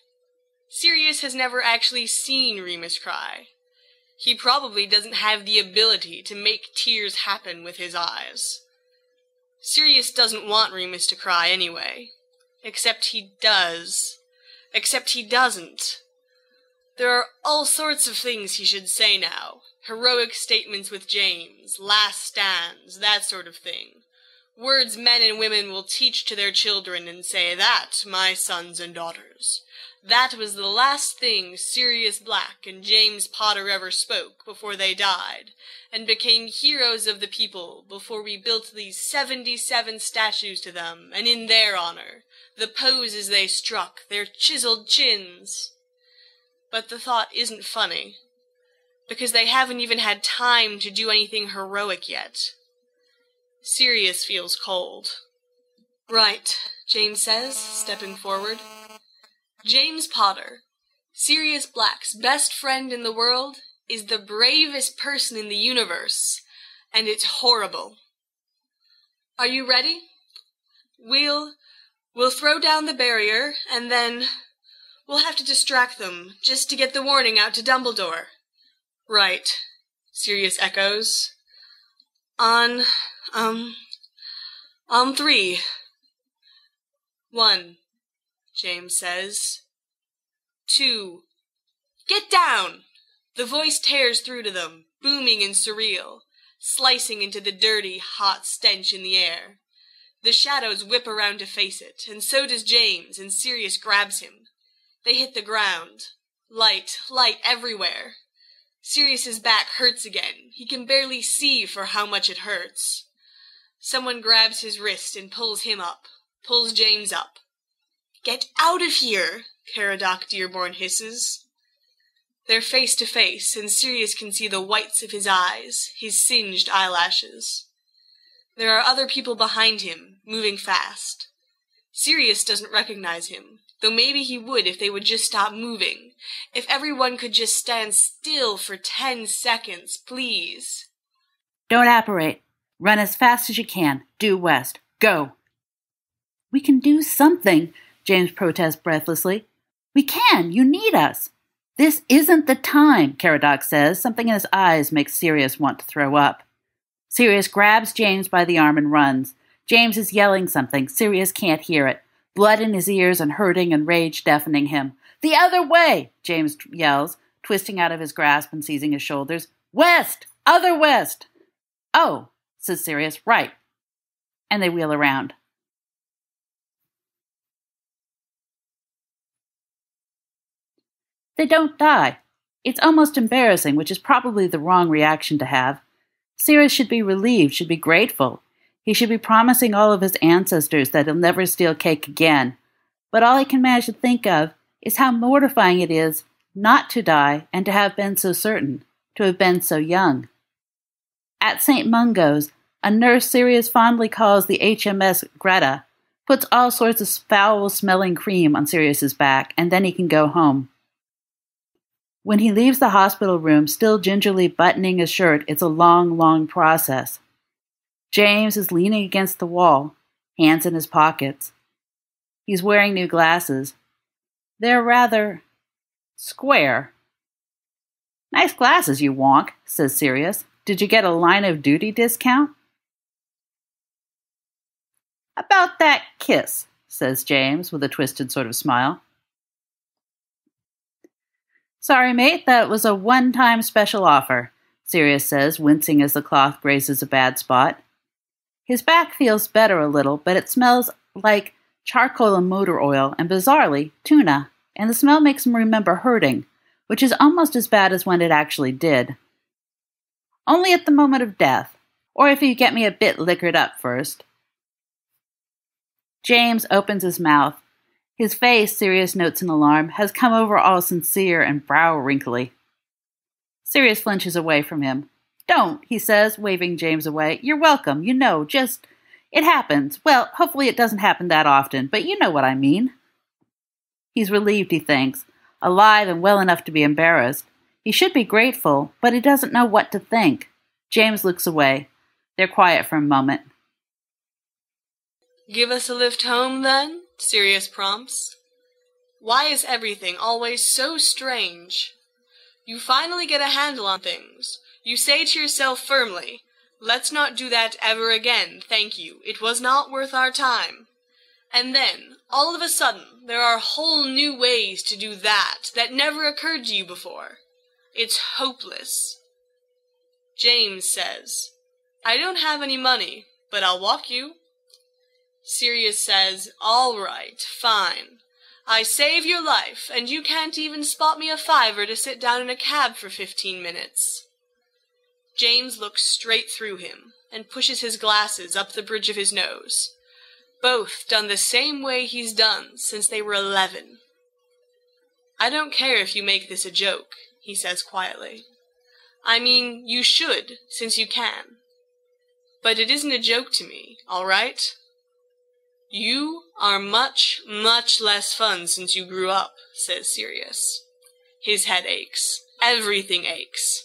Sirius has never actually seen Remus cry. He probably doesn't have the ability to make tears happen with his eyes. Sirius doesn't want Remus to cry anyway. Except he does. Except he doesn't. There are all sorts of things he should say now. Heroic statements with James, last stands, that sort of thing. Words men and women will teach to their children and say, "That, my sons and daughters, that was the last thing Sirius Black and James Potter ever spoke before they died, and became heroes of the people before we built these 77 statues to them, and in their honor, the poses they struck, their chiseled chins." But the thought isn't funny, because they haven't even had time to do anything heroic yet. Sirius feels cold. "Right," James says, stepping forward. James Potter, Sirius Black's best friend in the world, is the bravest person in the universe, and it's horrible. "Are you ready? We'll throw down the barrier, and then we'll have to distract them, just to get the warning out to Dumbledore." "Right," Sirius echoes. On 3. 1, James says. 2. "Get down!" The voice tears through to them, booming and surreal, slicing into the dirty, hot stench in the air. The shadows whip around to face it, and so does James, and Sirius grabs him. They hit the ground. Light everywhere. Sirius's back hurts again. He can barely see for how much it hurts. Someone grabs his wrist and pulls him up, pulls James up. "Get out of here!" Caradoc Dearborn hisses. They're face to face, and Sirius can see the whites of his eyes, his singed eyelashes. There are other people behind him, moving fast. Sirius doesn't recognize him, though maybe he would if they would just stop moving. If everyone could just stand still for 10 seconds, please. "Don't apparate. Run as fast as you can. Due west. Go." "We can do something," James protests breathlessly. "We can. You need us." "This isn't the time," Caradoc says. Something in his eyes makes Sirius want to throw up. Sirius grabs James by the arm and runs. James is yelling something. Sirius can't hear it. Blood in his ears and hurting and rage deafening him. "The other way!" James yells, twisting out of his grasp and seizing his shoulders. "West! Other west!" "Oh," says Sirius, "right." And they wheel around. They don't die. It's almost embarrassing, which is probably the wrong reaction to have. Sirius should be relieved, should be grateful. He should be promising all of his ancestors that he'll never steal cake again. But all he can manage to think of is how mortifying it is not to die and to have been so certain, to have been so young. At St. Mungo's, a nurse Sirius fondly calls the HMS Greta puts all sorts of foul-smelling cream on Sirius's back, and then he can go home. When he leaves the hospital room, still gingerly buttoning his shirt, it's a long, long process. James is leaning against the wall, hands in his pockets. He's wearing new glasses. They're rather square. "Nice glasses, you wonk," says Sirius. "Did you get a line of duty discount?" "About that kiss," says James, with a twisted sort of smile. "Sorry, mate, that was a one-time special offer," Sirius says, wincing as the cloth grazes a bad spot. His back feels better a little, but it smells like charcoal and motor oil, and bizarrely, tuna, and the smell makes him remember hurting, which is almost as bad as when it actually did. Only at the moment of death, or if you get me a bit liquored up first. James opens his mouth. His face, Sirius notes in alarm, has come over all sincere and brow wrinkly. Sirius flinches away from him. "Don't," he says, waving James away. "You're welcome, just... It happens. Well, hopefully it doesn't happen that often, but you know what I mean." He's relieved, he thinks, alive and well enough to be embarrassed. He should be grateful, but he doesn't know what to think. James looks away. They're quiet for a moment. "Give us a lift home, then?" Sirius prompts. "Why is everything always so strange? You finally get a handle on things. You say to yourself firmly, 'Let's not do that ever again, thank you. It was not worth our time.' And then, all of a sudden, there are whole new ways to do that never occurred to you before. It's hopeless." James says, "I don't have any money, but I'll walk you." Sirius says, "All right, fine. I save your life, and you can't even spot me a $5 to sit down in a cab for 15 minutes. James looks straight through him, and pushes his glasses up the bridge of his nose. Both done the same way he's done since they were 11. "I don't care if you make this a joke," he says quietly. "I mean, you should, since you can. But it isn't a joke to me, all right? You are much, much less fun since you grew up," says Sirius. His head aches. Everything aches.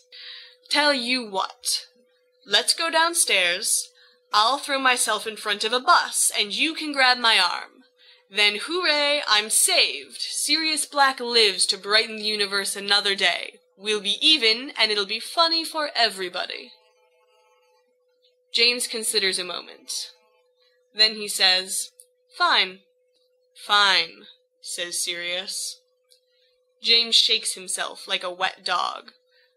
"Tell you what. Let's go downstairs. I'll throw myself in front of a bus, and you can grab my arm. Then hooray, I'm saved. Sirius Black lives to brighten the universe another day. We'll be even, and it'll be funny for everybody." James considers a moment. Then he says, "Fine." "Fine," says Sirius. James shakes himself like a wet dog,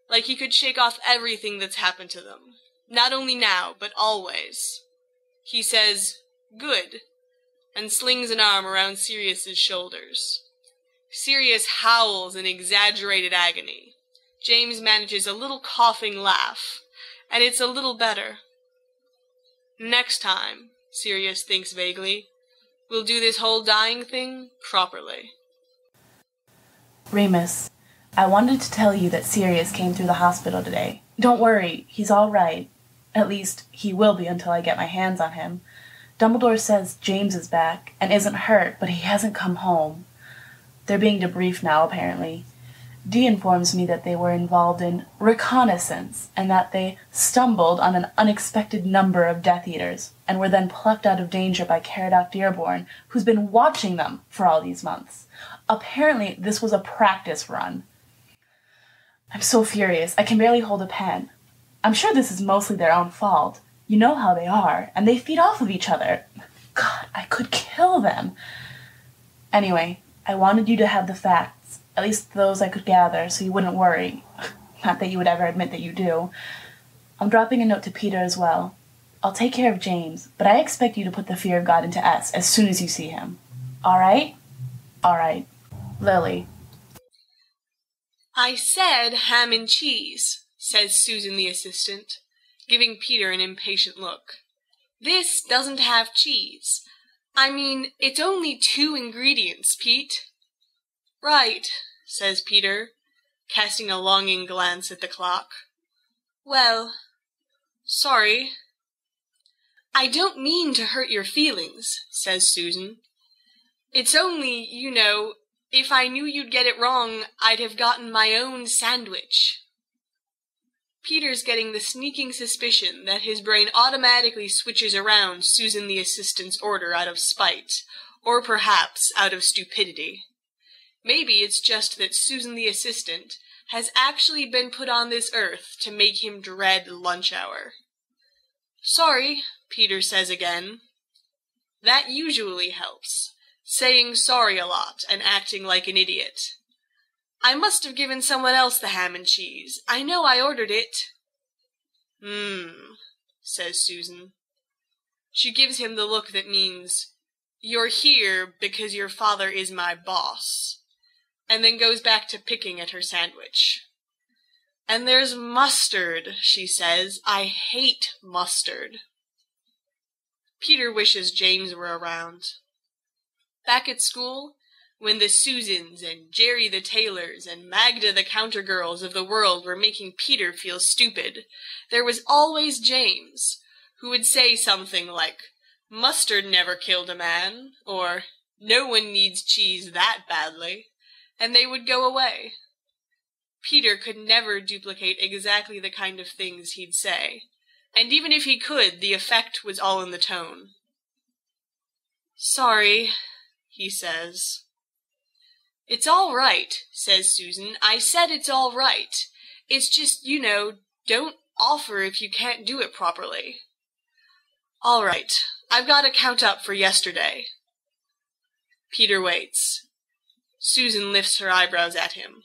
like he could shake off everything that's happened to them, not only now, but always. He says, "Good," and slings an arm around Sirius's shoulders. Sirius howls in exaggerated agony. James manages a little coughing laugh, and it's a little better. Next time, Sirius thinks vaguely, we'll do this whole dying thing properly. Remus, I wanted to tell you that Sirius came through the hospital today. Don't worry, he's all right. At least, he will be until I get my hands on him. Dumbledore says James is back and isn't hurt, but he hasn't come home. They're being debriefed now, apparently. Dee informs me that they were involved in reconnaissance and that they stumbled on an unexpected number of Death Eaters and were then plucked out of danger by Caradoc Dearborn, who's been watching them for all these months. Apparently, this was a practice run. I'm so furious, I can barely hold a pen. I'm sure this is mostly their own fault. You know how they are, and they feed off of each other. God, I could kill them. Anyway, I wanted you to have the facts, at least those I could gather, so you wouldn't worry. Not that you would ever admit that you do. I'm dropping a note to Peter as well. I'll take care of James, but I expect you to put the fear of God into S as soon as you see him. All right? All right. Lily. I said ham and cheese, says Susan the assistant, giving Peter an impatient look. This doesn't have cheese. I mean, it's only 2 ingredients, Pete. Right, says Peter, casting a longing glance at the clock. Well, sorry. I don't mean to hurt your feelings, says Susan. It's only, you know, if I knew you'd get it wrong, I'd have gotten my own sandwich. Peter's getting the sneaking suspicion that his brain automatically switches around Susan the assistant's order out of spite, or perhaps out of stupidity. Maybe it's just that Susan the assistant has actually been put on this earth to make him dread lunch hour. Sorry, Peter says again. That usually helps, saying sorry a lot and acting like an idiot. I must have given someone else the ham and cheese. I know I ordered it. Says Susan. She gives him the look that means, "You're here because your father is my boss," and then goes back to picking at her sandwich. "And there's mustard," she says. "I hate mustard." Peter wishes James were around. Back at school, when the Susans and Jerry the tailors and Magda the counter-girls of the world were making Peter feel stupid, there was always James, who would say something like, "Mustard never killed a man," or "No one needs cheese that badly," and they would go away. Peter could never duplicate exactly the kind of things he'd say, and even if he could, the effect was all in the tone. "Sorry," he says. "It's all right," says Susan. "I said it's all right. It's just, don't offer if you can't do it properly." "All right, I've got to count up for yesterday." Peter waits. Susan lifts her eyebrows at him.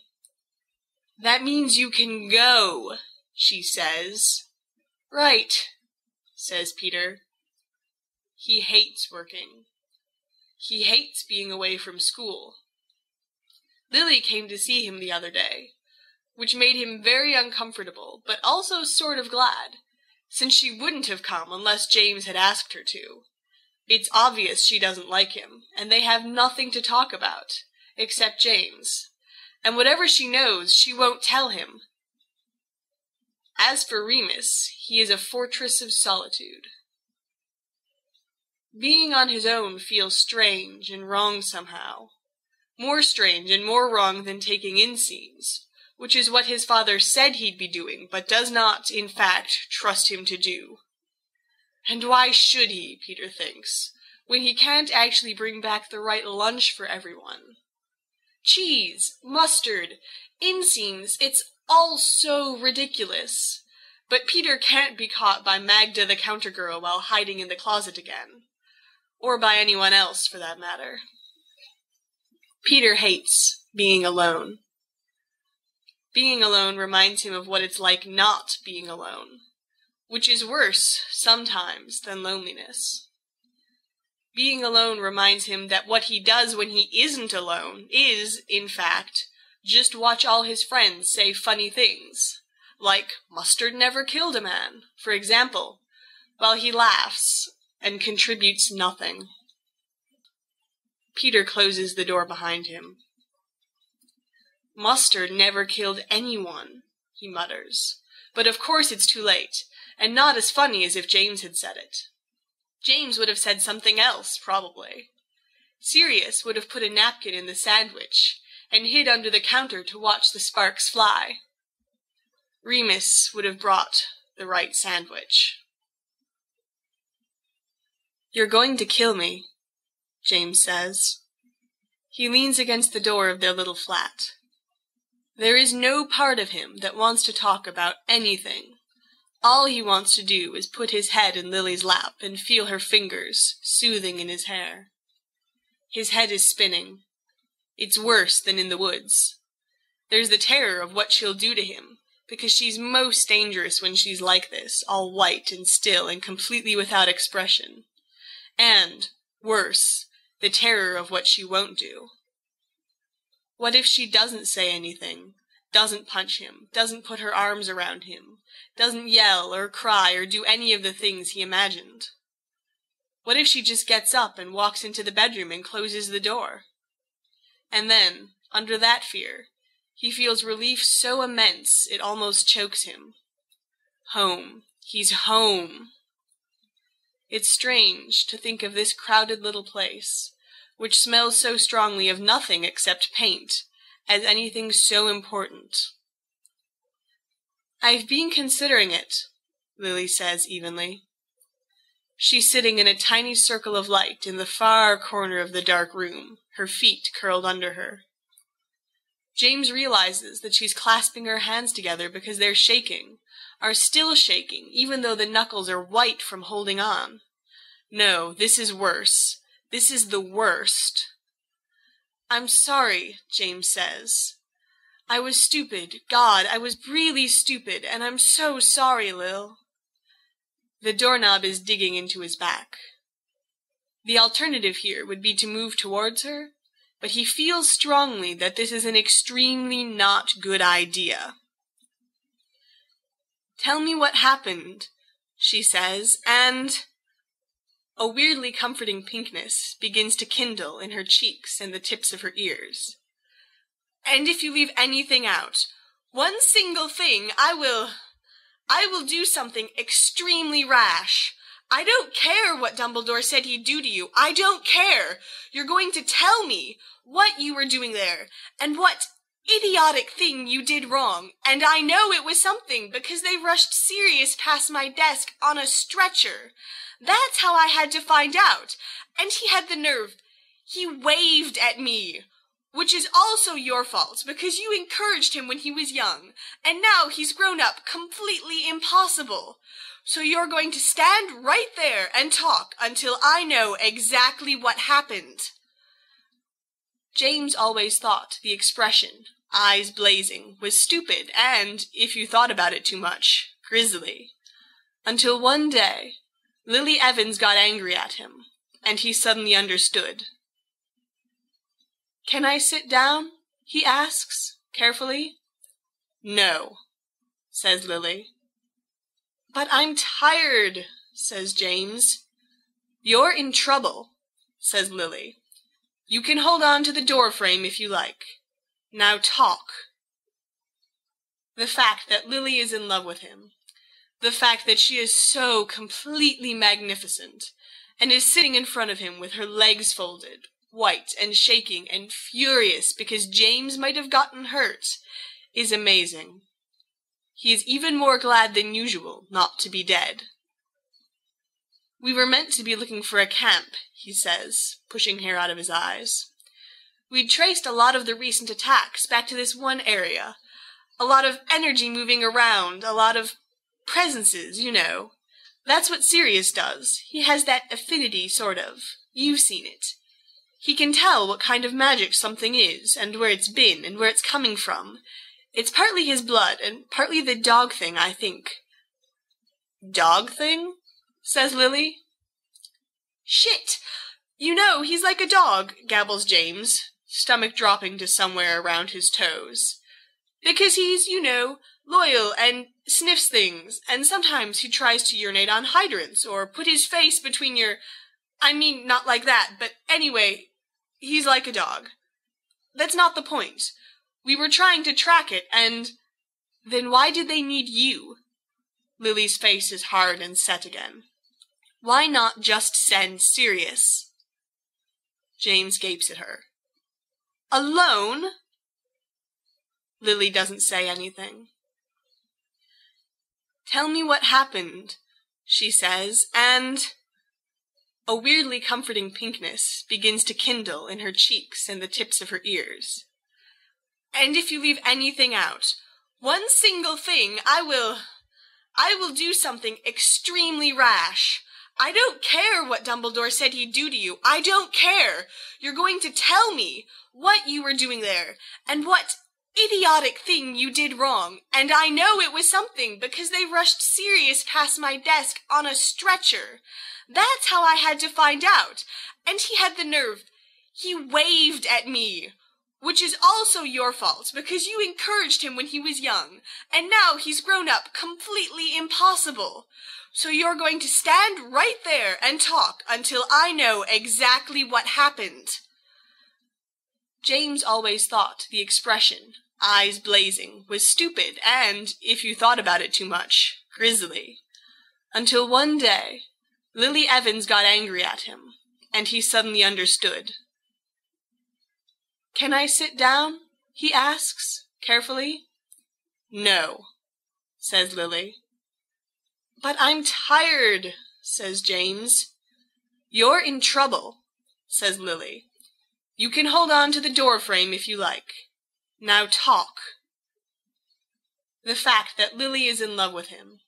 "That means you can go," she says. "Right," says Peter. He hates working. He hates being away from school. Lily came to see him the other day, which made him very uncomfortable, but also sort of glad, since she wouldn't have come unless James had asked her to. It's obvious she doesn't like him, and they have nothing to talk about, except James, and whatever she knows, she won't tell him. As for Remus, he is a fortress of solitude. Being on his own feels strange and wrong somehow. More strange and more wrong than taking inseams, which is what his father said he'd be doing, but does not, in fact, trust him to do. And why should he, Peter thinks, when he can't actually bring back the right lunch for everyone? Cheese, mustard, inseams, it's all so ridiculous. But Peter can't be caught by Magda the counter-girl while hiding in the closet again. Or by anyone else, for that matter. Peter hates being alone. Being alone reminds him of what it's like not being alone, which is worse, sometimes, than loneliness. Being alone reminds him that what he does when he isn't alone is, in fact, just watch all his friends say funny things, like "Mustard never killed a man," for example, while he laughs and contributes nothing. Peter closes the door behind him. "Mustard never killed anyone," he mutters. But of course it's too late, and not as funny as if James had said it. James would have said something else, probably. Sirius would have put a napkin in the sandwich and hid under the counter to watch the sparks fly. Remus would have brought the right sandwich. "You're going to kill me," James says. He leans against the door of their little flat. There is no part of him that wants to talk about anything. All he wants to do is put his head in Lily's lap and feel her fingers soothing in his hair. His head is spinning. It's worse than in the woods. There's the terror of what she'll do to him, because she's most dangerous when she's like this, all white and still and completely without expression. And, worse, the terror of what she won't do. What if she doesn't say anything, doesn't punch him, doesn't put her arms around him, doesn't yell or cry or do any of the things he imagined? What if she just gets up and walks into the bedroom and closes the door? And then, under that fear, he feels relief so immense it almost chokes him. Home. He's home. It's strange to think of this crowded little place, which smells so strongly of nothing except paint, as anything so important. "I've been considering it," Lily says evenly. She's sitting in a tiny circle of light in the far corner of the dark room, her feet curled under her. James realizes that she's clasping her hands together because they're shaking, are still shaking, even though the knuckles are white from holding on. No, this is worse. This is the worst. "I'm sorry," James says. "I was stupid. God, I was really stupid, and I'm so sorry, Lil." The doorknob is digging into his back. The alternative here would be to move towards her, but he feels strongly that this is an extremely not good idea. "Tell me what happened," she says, and a weirdly comforting pinkness begins to kindle in her cheeks and the tips of her ears. "And if you leave anything out, one single thing, I will do something extremely rash. I don't care what Dumbledore said he'd do to you. I don't care. You're going to tell me what you were doing there, and what idiotic thing you did wrong. And I know it was something, because they rushed Sirius past my desk on a stretcher. That's how I had to find out. And he had the nerve. He waved at me. Which is also your fault, because you encouraged him when he was young, and now he's grown up completely impossible. So you're going to stand right there and talk until I know exactly what happened." James always thought the expression, eyes blazing, was stupid and, if you thought about it too much, grisly. Until one day, Lily Evans got angry at him, and he suddenly understood. "Can I sit down?" he asks, carefully. "No," says Lily. "But I'm tired," says James. "You're in trouble," says Lily. "You can hold on to the door frame if you like. Now talk." The fact that Lily is in love with him, the fact that she is so completely magnificent, and is sitting in front of him with her legs folded, white and shaking and furious because James might have gotten hurt, is amazing. He is even more glad than usual not to be dead. "We were meant to be looking for a camp," he says, pushing hair out of his eyes. "We'd traced a lot of the recent attacks back to this one area. A lot of energy moving around, a lot of presences, you know. That's what Sirius does. He has that affinity, sort of. You've seen it. He can tell what kind of magic something is, and where it's been, and where it's coming from. It's partly his blood, and partly the dog thing, I think." "Dog thing?" says Lily. "Shit! You know, he's like a dog," gabbles James, stomach dropping to somewhere around his toes. "Because he's, you know, loyal and sniffs things, and sometimes he tries to urinate on hydrants, or put his face between your... I mean, not like that, but anyway, he's like a dog. That's not the point. We were trying to track it, and... Then why did they need you?" Lily's face is hard and set again. "Why not just send Sirius?" James gapes at her. "Alone?" Lily doesn't say anything. "Tell me what happened," she says, and a weirdly comforting pinkness begins to kindle in her cheeks and the tips of her ears. "And if you leave anything out, one single thing, I will do something extremely rash. I don't care what Dumbledore said he'd do to you. I don't care. You're going to tell me what you were doing there, and what idiotic thing you did wrong. And I know it was something, because they rushed Sirius past my desk on a stretcher. That's how I had to find out. And he had the nerve. He waved at me. Which is also your fault, because you encouraged him when he was young, and now he's grown up completely impossible. So you're going to stand right there and talk until I know exactly what happened." James always thought the expression, eyes blazing, was stupid and, if you thought about it too much, grisly. Until one day, Lily Evans got angry at him, and he suddenly understood. "Can I sit down?" he asks, carefully. "No," says Lily. "But I'm tired," says James. "You're in trouble," says Lily. "You can hold on to the door frame if you like. Now talk." The fact that Lily is in love with him,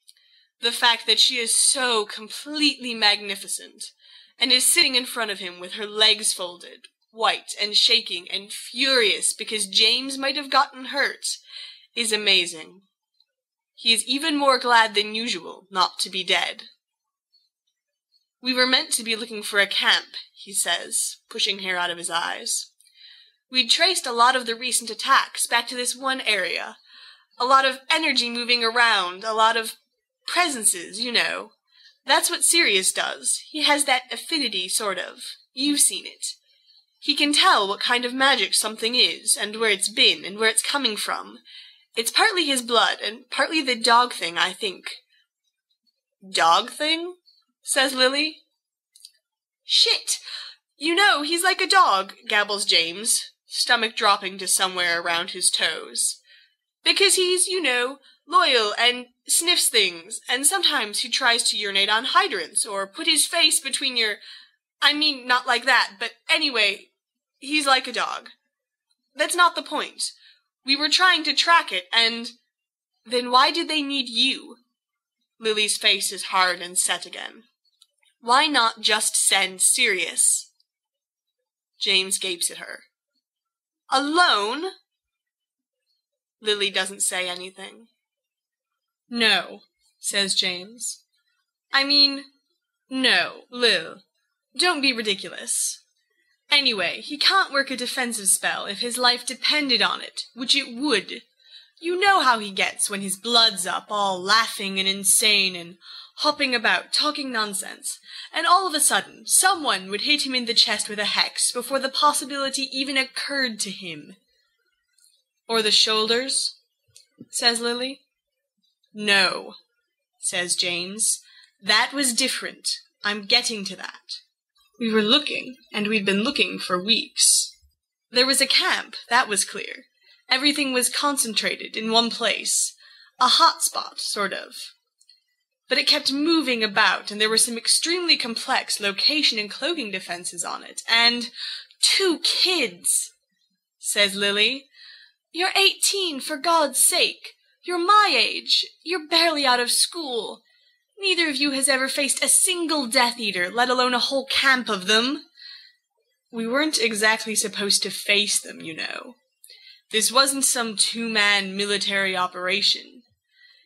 the fact that she is so completely magnificent, and is sitting in front of him with her legs folded, white and shaking and furious because James might have gotten hurt, is amazing. He is even more glad than usual not to be dead. We were meant to be looking for a camp, he says, pushing hair out of his eyes. We'd traced a lot of the recent attacks back to this one area. A lot of energy moving around, a lot of presences, you know. That's what Sirius does. He has that affinity, sort of. You've seen it. He can tell what kind of magic something is, and where it's been, and where it's coming from. It's partly his blood, and partly the dog thing, I think. Dog thing? Says Lily. Shit! You know, he's like a dog, gabbles James, stomach dropping to somewhere around his toes. Because he's, you know, loyal and sniffs things, and sometimes he tries to urinate on hydrants, or put his face between your... I mean, not like that, but anyway, he's like a dog. That's not the point. We were trying to track it, and... Then why did they need you? Lily's face is hard and set again. Why not just send Sirius? James gapes at her. Alone? Lily doesn't say anything. No, says James. I mean, no, Lil. Don't be ridiculous. Anyway, he can't work a defensive spell if his life depended on it, which it would. You know how he gets when his blood's up, all laughing and insane and hopping about, talking nonsense, and all of a sudden someone would hit him in the chest with a hex before the possibility even occurred to him. Or the shoulders, says Lily. No, says James. That was different. I'm getting to that. We were looking, and we'd been looking for weeks. There was a camp, that was clear. Everything was concentrated in one place. A hot spot, sort of. But it kept moving about, and there were some extremely complex location and cloaking defenses on it. And 2 kids, says Lily. You're 18, for God's sake. You're my age. You're barely out of school. Neither of you has ever faced a single Death Eater, let alone a whole camp of them. We weren't exactly supposed to face them, you know. This wasn't some 2-man military operation.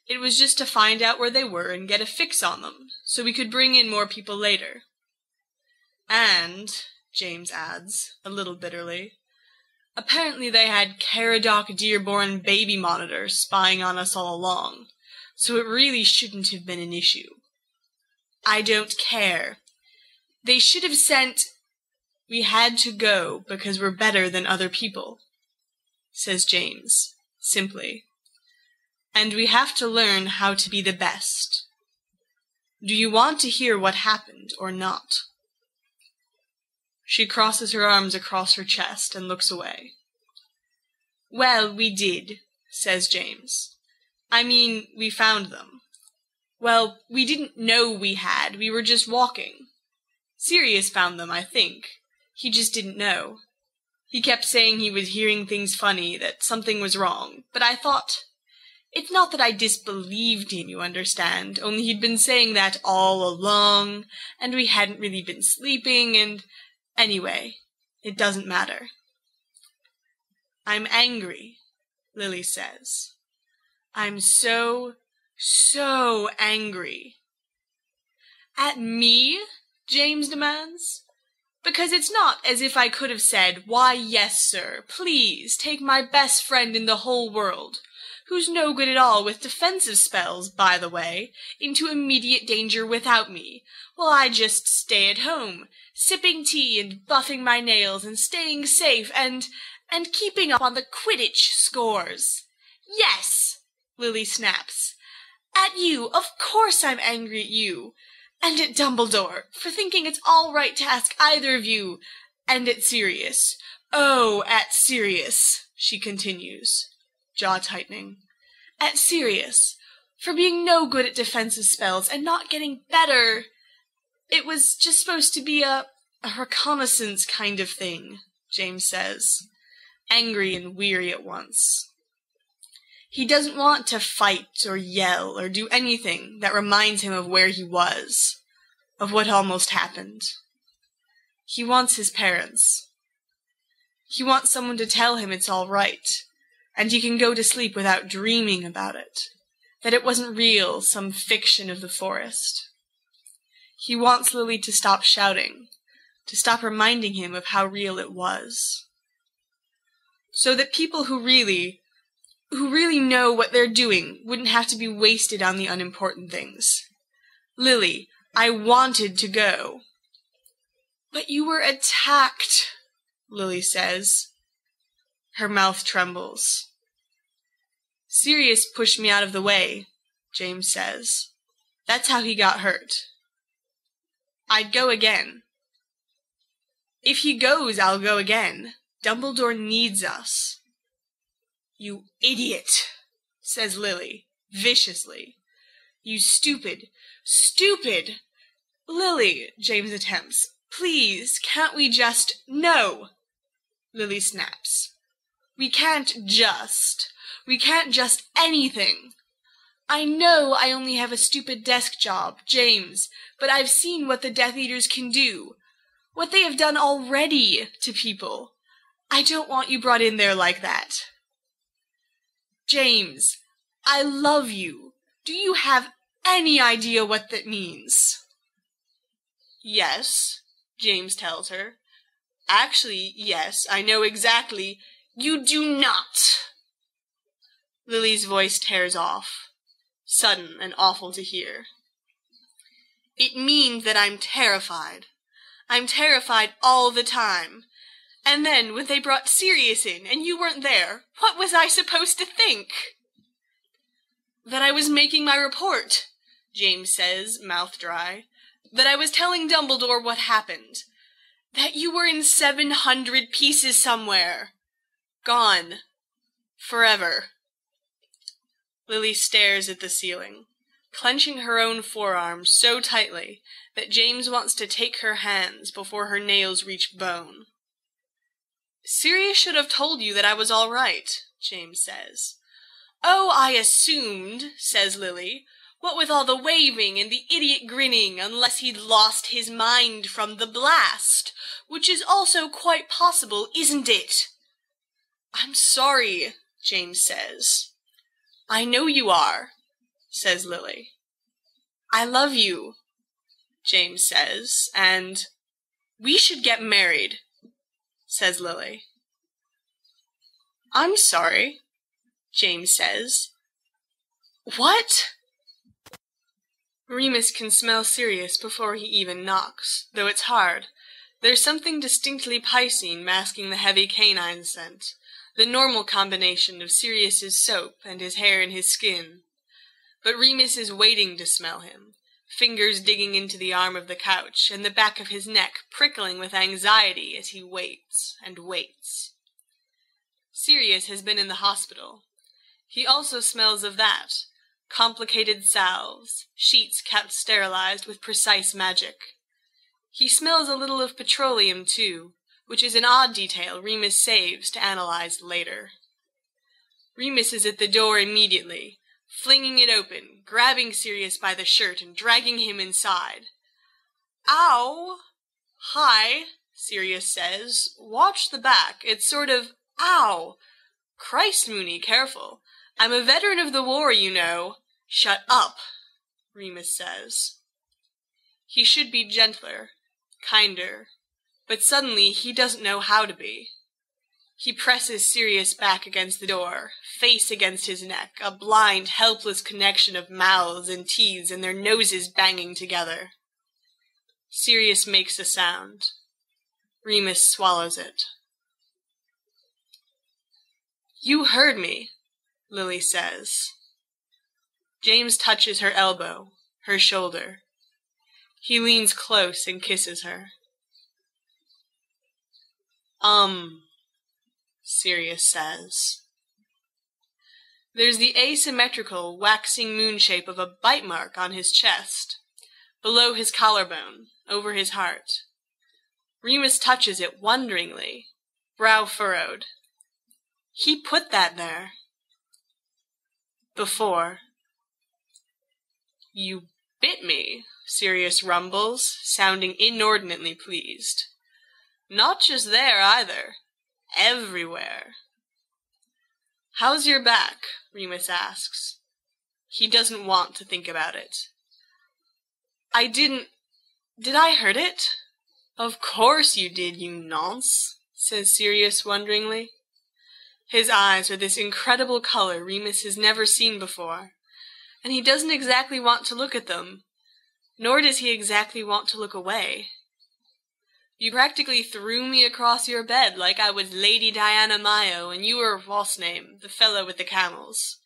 It was just to find out where they were and get a fix on them, so we could bring in more people later. And, James adds, a little bitterly, apparently they had Caradoc Dearborn baby monitors spying on us all along, so it really shouldn't have been an issue. I don't care. They should have sent... We had to go because we're better than other people, says James, simply. And we have to learn how to be the best. Do you want to hear what happened or not? She crosses her arms across her chest and looks away. Well, we did, says James. I mean, we found them. Well, we didn't know we had. We were just walking. Sirius found them, I think. He just didn't know. He kept saying he was hearing things funny, that something was wrong. But I thought... It's not that I disbelieved him, you understand, only he'd been saying that all along, and we hadn't really been sleeping, and... Anyway, it doesn't matter. I'm angry, Lily says. I'm so angry. At me? James demands. Because it's not as if I could have said, why, yes, sir, please, take my best friend in the whole world, who's no good at all with defensive spells, by the way, into immediate danger without me, while I just stay at home, sipping tea and buffing my nails and staying safe and keeping up on the Quidditch scores. Yes, Lily snaps. At you, of course I'm angry at you. And at Dumbledore, for thinking it's all right to ask either of you. And at Sirius. Oh, at Sirius, she continues, jaw tightening. At Sirius, for being no good at defensive spells and not getting better. It was just supposed to be a reconnaissance kind of thing, James says, angry and weary at once. He doesn't want to fight or yell or do anything that reminds him of where he was, of what almost happened. He wants his parents. He wants someone to tell him it's all right, and he can go to sleep without dreaming about it, that it wasn't real, some fiction of the forest. He wants Lily to stop shouting, to stop reminding him of how real it was. So that people who really know what they're doing wouldn't have to be wasted on the unimportant things. Lily, I wanted to go. But you were attacked, Lily says. Her mouth trembles. Sirius pushed me out of the way, James says. That's how he got hurt. I'd go again. If he goes, I'll go again. Dumbledore needs us. You idiot, says Lily, viciously. You stupid. Lily, James attempts. Please, can't we just... No, Lily snaps. We can't just anything. I know I only have a stupid desk job, James, but I've seen what the Death Eaters can do. What they have done already to people. I don't want you brought in there like that. James, I love you. Do you have any idea what that means? Yes, James tells her. Actually, yes, I know exactly. You do not. Lily's voice tears off, sudden and awful to hear. It means that I'm terrified. I'm terrified all the time. And then, when they brought Sirius in, and you weren't there, what was I supposed to think? That I was making my report, James says, mouth dry. That I was telling Dumbledore what happened. That you were in 700 pieces somewhere. Gone. Forever. Lily stares at the ceiling, clenching her own forearm so tightly that James wants to take her hands before her nails reach bone. Sirius should have told you that I was all right, James says. Oh, I assumed, says Lily, what with all the waving and the idiot grinning, unless he'd lost his mind from the blast, which is also quite possible, isn't it? I'm sorry, James says. I know you are, says Lily. I love you, James says, and we should get married, says Lily. I'm sorry, James says. What? Remus can smell Sirius before he even knocks, though it's hard. There's something distinctly Piscine masking the heavy canine scent, the normal combination of Sirius's soap and his hair and his skin. But Remus is waiting to smell him, fingers digging into the arm of the couch, and the back of his neck prickling with anxiety as he waits and waits. Sirius has been in the hospital. He also smells of that, complicated salves, sheets kept sterilized with precise magic. He smells a little of petroleum, too, which is an odd detail Remus saves to analyze later. Remus is at the door immediately, flinging it open, grabbing Sirius by the shirt and dragging him inside. Ow! Hi, Sirius says. Watch the back. It's sort of, ow! Christ, Moony, careful. I'm a veteran of the war, you know. Shut up, Remus says. He should be gentler, kinder, but suddenly he doesn't know how to be. He presses Sirius back against the door, face against his neck, a blind, helpless connection of mouths and teeth and their noses banging together. Sirius makes a sound. Remus swallows it. You heard me, Lily says. James touches her elbow, her shoulder. He leans close and kisses her. Sirius says. There's the asymmetrical, waxing moon shape of a bite mark on his chest, below his collarbone, over his heart. Remus touches it wonderingly, brow furrowed. He put that there. Before. You bit me, Sirius rumbles, sounding inordinately pleased. Not just there, either. Everywhere. How's your back? Remus asks. He doesn't want to think about it. I didn't Did I hurt it? Of course you did, you nonce, says Sirius wonderingly. His eyes are this incredible color Remus has never seen before, and he doesn't exactly want to look at them, nor does he exactly want to look away. You practically threw me across your bed like I was Lady Diana Mayo and you were what's name, the fellow with the camels.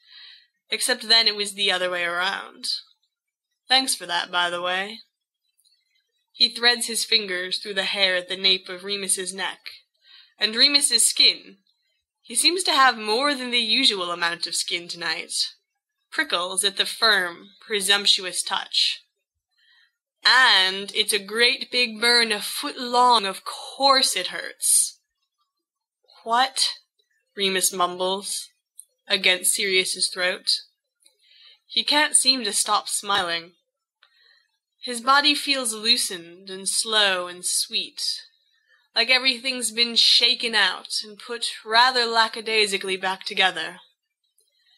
Except then it was the other way around. Thanks for that, by the way. He threads his fingers through the hair at the nape of Remus's neck, and Remus's skin. He seems to have more than the usual amount of skin tonight. Prickles at the firm, presumptuous touch. And it's a great big burn a foot long, of course it hurts. What? Remus mumbles, against Sirius's throat. He can't seem to stop smiling. His body feels loosened and slow and sweet, like everything's been shaken out and put rather lackadaisically back together.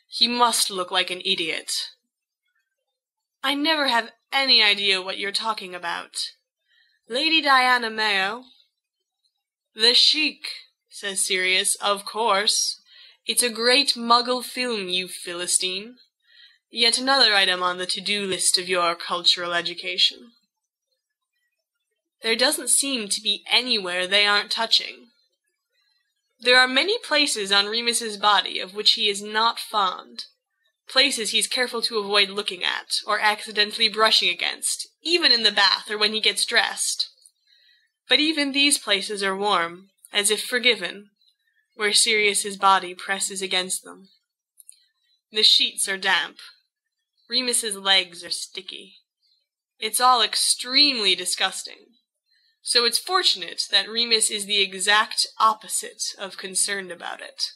He must look like an idiot. I never have any idea what you're talking about. Lady Diana Mayo? The Sheik, says Sirius, of course. It's a great Muggle film, you Philistine. Yet another item on the to-do list of your cultural education. There doesn't seem to be anywhere they aren't touching. There are many places on Remus's body of which he is not fond. Places he's careful to avoid looking at, or accidentally brushing against, even in the bath or when he gets dressed. But even these places are warm, as if forgiven, where Sirius's body presses against them. The sheets are damp. Remus's legs are sticky. It's all extremely disgusting. So it's fortunate that Remus is the exact opposite of concerned about it.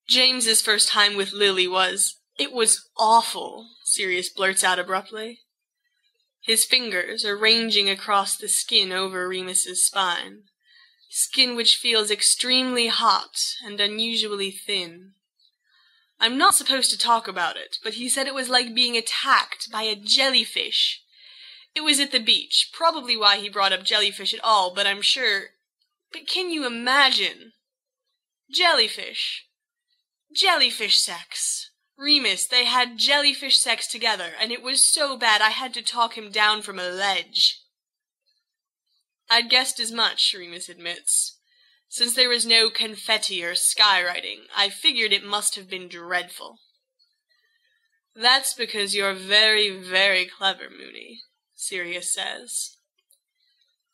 James's first time with Lily it was awful, Sirius blurts out abruptly. His fingers are ranging across the skin over Remus's spine, skin which feels extremely hot and unusually thin. I'm not supposed to talk about it, but he said it was like being attacked by a jellyfish. It was at the beach, probably why he brought up jellyfish at all, but I'm sure... But can you imagine? Jellyfish. Jellyfish sex. Remus, they had jellyfish sex together, and it was so bad I had to talk him down from a ledge. I'd guessed as much, Remus admits. Since there was no confetti or skywriting, I figured it must have been dreadful. That's because you're very, very clever, Moony, Sirius says.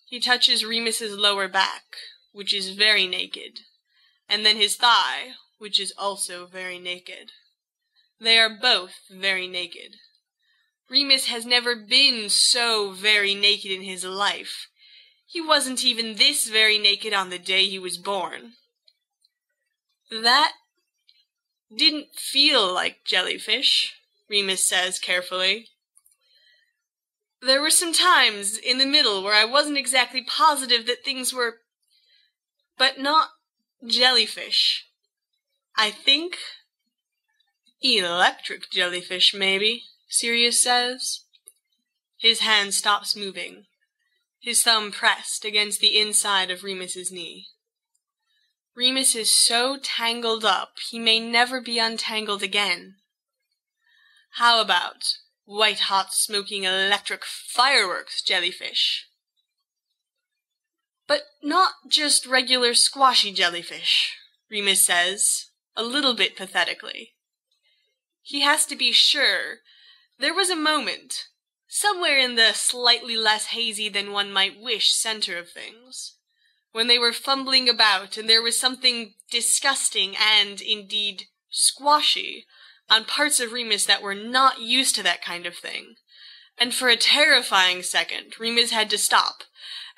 He touches Remus's lower back, which is very naked, and then his thigh, which is also very naked. They are both very naked. Remus has never been so very naked in his life. He wasn't even this very naked on the day he was born. That didn't feel like jellyfish, Remus says carefully. There were some times in the middle where I wasn't exactly positive that things were... but not jellyfish. I think... electric jellyfish, maybe, Sirius says. His hand stops moving, his thumb pressed against the inside of Remus's knee. Remus is so tangled up, he may never be untangled again. How about white-hot smoking electric fireworks jellyfish? But not just regular squashy jellyfish, Remus says, a little bit pathetically. He has to be sure. There was a moment, somewhere in the slightly less hazy than one might wish center of things, when they were fumbling about and there was something disgusting and, indeed, squashy on parts of Remus that were not used to that kind of thing. And for a terrifying second, Remus had to stop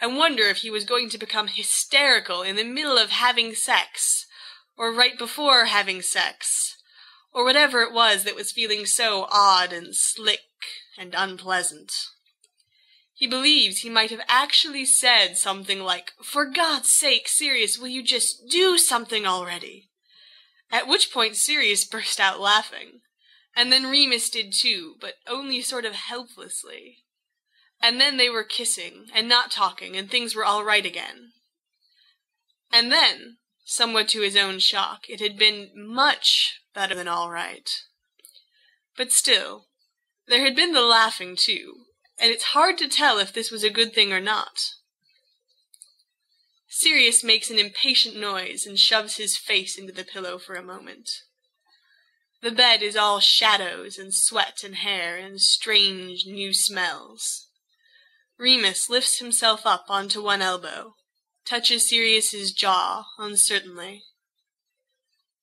and wonder if he was going to become hysterical in the middle of having sex, or right before having sex, or whatever it was that was feeling so odd and slick and unpleasant. He believes he might have actually said something like, "For God's sake, Sirius, will you just do something already?" At which point Sirius burst out laughing, and then Remus did too, but only sort of helplessly. And then they were kissing, and not talking, and things were all right again. And then, somewhat to his own shock, it had been much better than all right. But still, there had been the laughing too, and it's hard to tell if this was a good thing or not. Sirius makes an impatient noise and shoves his face into the pillow for a moment. The bed is all shadows and sweat and hair and strange new smells. Remus lifts himself up onto one elbow, touches Sirius's jaw uncertainly.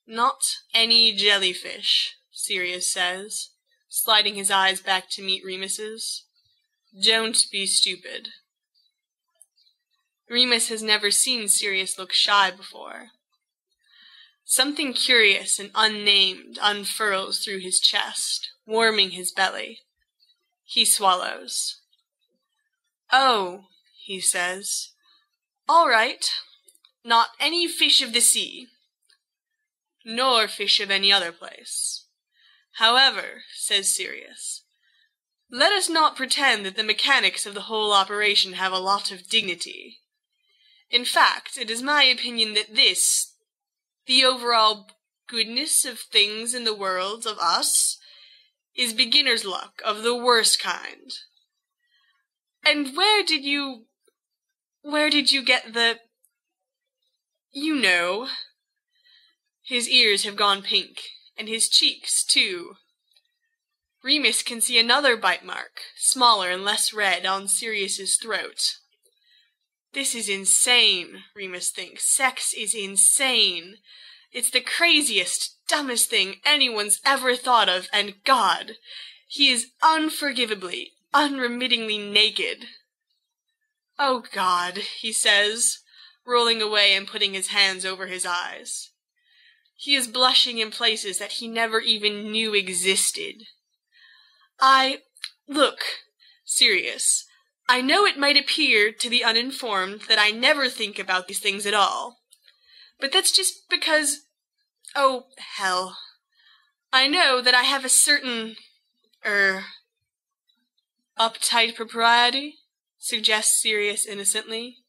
"Not any jellyfish," Sirius says, sliding his eyes back to meet Remus's. "Don't be stupid." Remus has never seen Sirius look shy before. Something curious and unnamed unfurls through his chest, warming his belly. He swallows. "Oh," he says, "all right. Not any fish of the sea. Nor fish of any other place. However," says Sirius, "let us not pretend that the mechanics of the whole operation have a lot of dignity. In fact, it is my opinion that this, the overall goodness of things in the world, of us, is beginner's luck of the worst kind. And where did you get the, you know?" His ears have gone pink, and his cheeks, too. Remus can see another bite mark, smaller and less red, on Sirius's throat. This is insane, Remus thinks. Sex is insane. It's the craziest, dumbest thing anyone's ever thought of, and God, he is unforgivably, unremittingly naked. "Oh, God," he says, rolling away and putting his hands over his eyes. He is blushing in places that he never even knew existed. Look, Sirius, I know it might appear to the uninformed that I never think about these things at all, but that's just because, oh, hell, I know that I have a certain, uptight propriety," suggests Sirius innocently,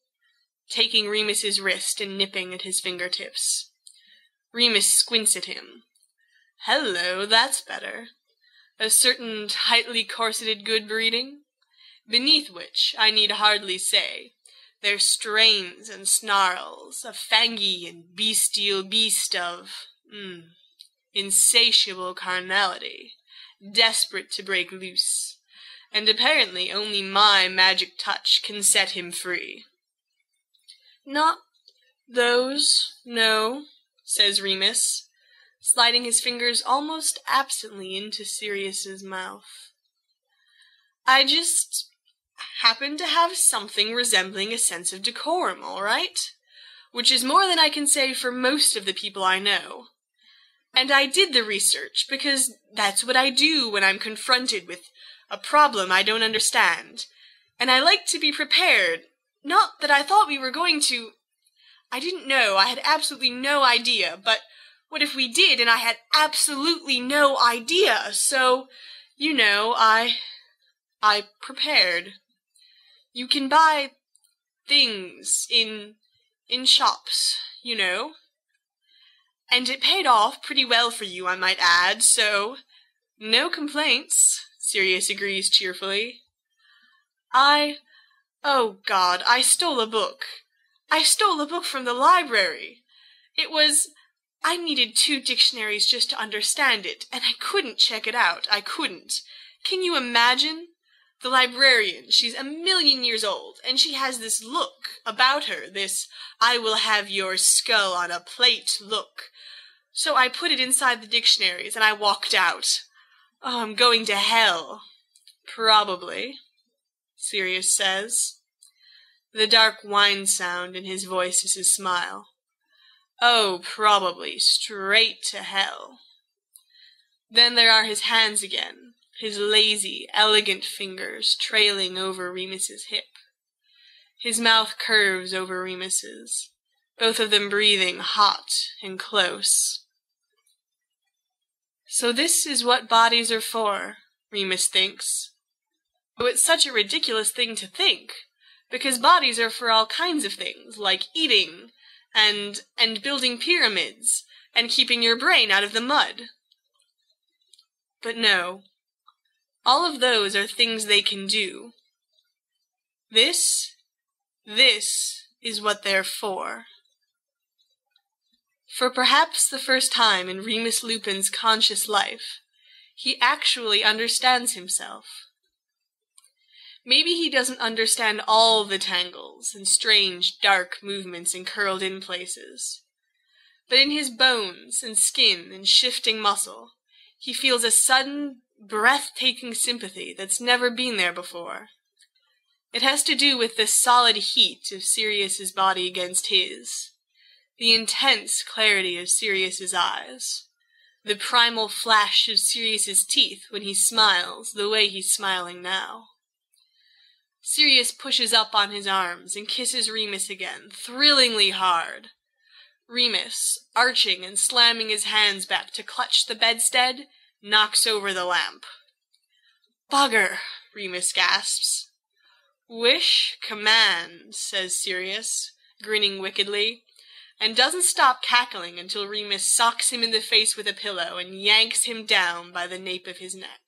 taking Remus's wrist and nipping at his fingertips. Remus squints at him. "Hello, that's better. A certain tightly corseted good breeding, beneath which, I need hardly say, there strains and snarls, a fangy and bestial beast of, insatiable carnality, desperate to break loose, and apparently only my magic touch can set him free." "Not those, no," says Remus, sliding his fingers almost absently into Sirius's mouth. "I just happen to have something resembling a sense of decorum, all right? Which is more than I can say for most of the people I know. And I did the research because that's what I do when I'm confronted with a problem I don't understand. And I like to be prepared. Not that I thought we were going to... I didn't know. I had absolutely no idea. But what if we did and I had absolutely no idea? So, you know, I prepared. You can buy things in shops, you know. And it paid off pretty well for you, I might add, so no complaints," Sirius agrees cheerfully. Oh God, I stole a book. I stole a book from the library. I needed 2 dictionaries just to understand it, and I couldn't check it out. I couldn't. Can you imagine? The librarian, she's 1,000,000 years old, and she has this look about her, this I will have your skull on a plate look. So I put it inside the dictionaries, and I walked out. Oh, I'm going to hell. Probably, Sirius says. The dark whine sound in his voice is his smile. Oh, probably, straight to hell. Then there are his hands again, his lazy, elegant fingers trailing over Remus's hip. His mouth curves over Remus's, both of them breathing hot and close. So this is what bodies are for, Remus thinks. It's such a ridiculous thing to think, because bodies are for all kinds of things, like eating, and building pyramids, and keeping your brain out of the mud. But no, all of those are things they can do. This is what they're for. For perhaps the first time in Remus Lupin's conscious life, he actually understands himself. Maybe he doesn't understand all the tangles and strange, dark movements and curled-in places. But in his bones and skin and shifting muscle, he feels a sudden, breathtaking sympathy that's never been there before. It has to do with the solid heat of Sirius's body against his, the intense clarity of Sirius's eyes, the primal flash of Sirius's teeth when he smiles the way he's smiling now. Sirius pushes up on his arms and kisses Remus again, thrillingly hard. Remus, arching and slamming his hands back to clutch the bedstead, knocks over the lamp. "Bugger," Remus gasps. "Wish, command," says Sirius, grinning wickedly, and doesn't stop cackling until Remus socks him in the face with a pillow and yanks him down by the nape of his neck.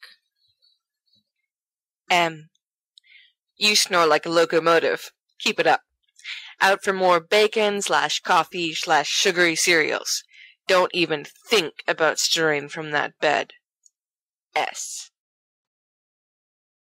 You snore like a locomotive. Keep it up. Out for more bacon/coffee/sugary cereals. Don't even think about stirring from that bed. S.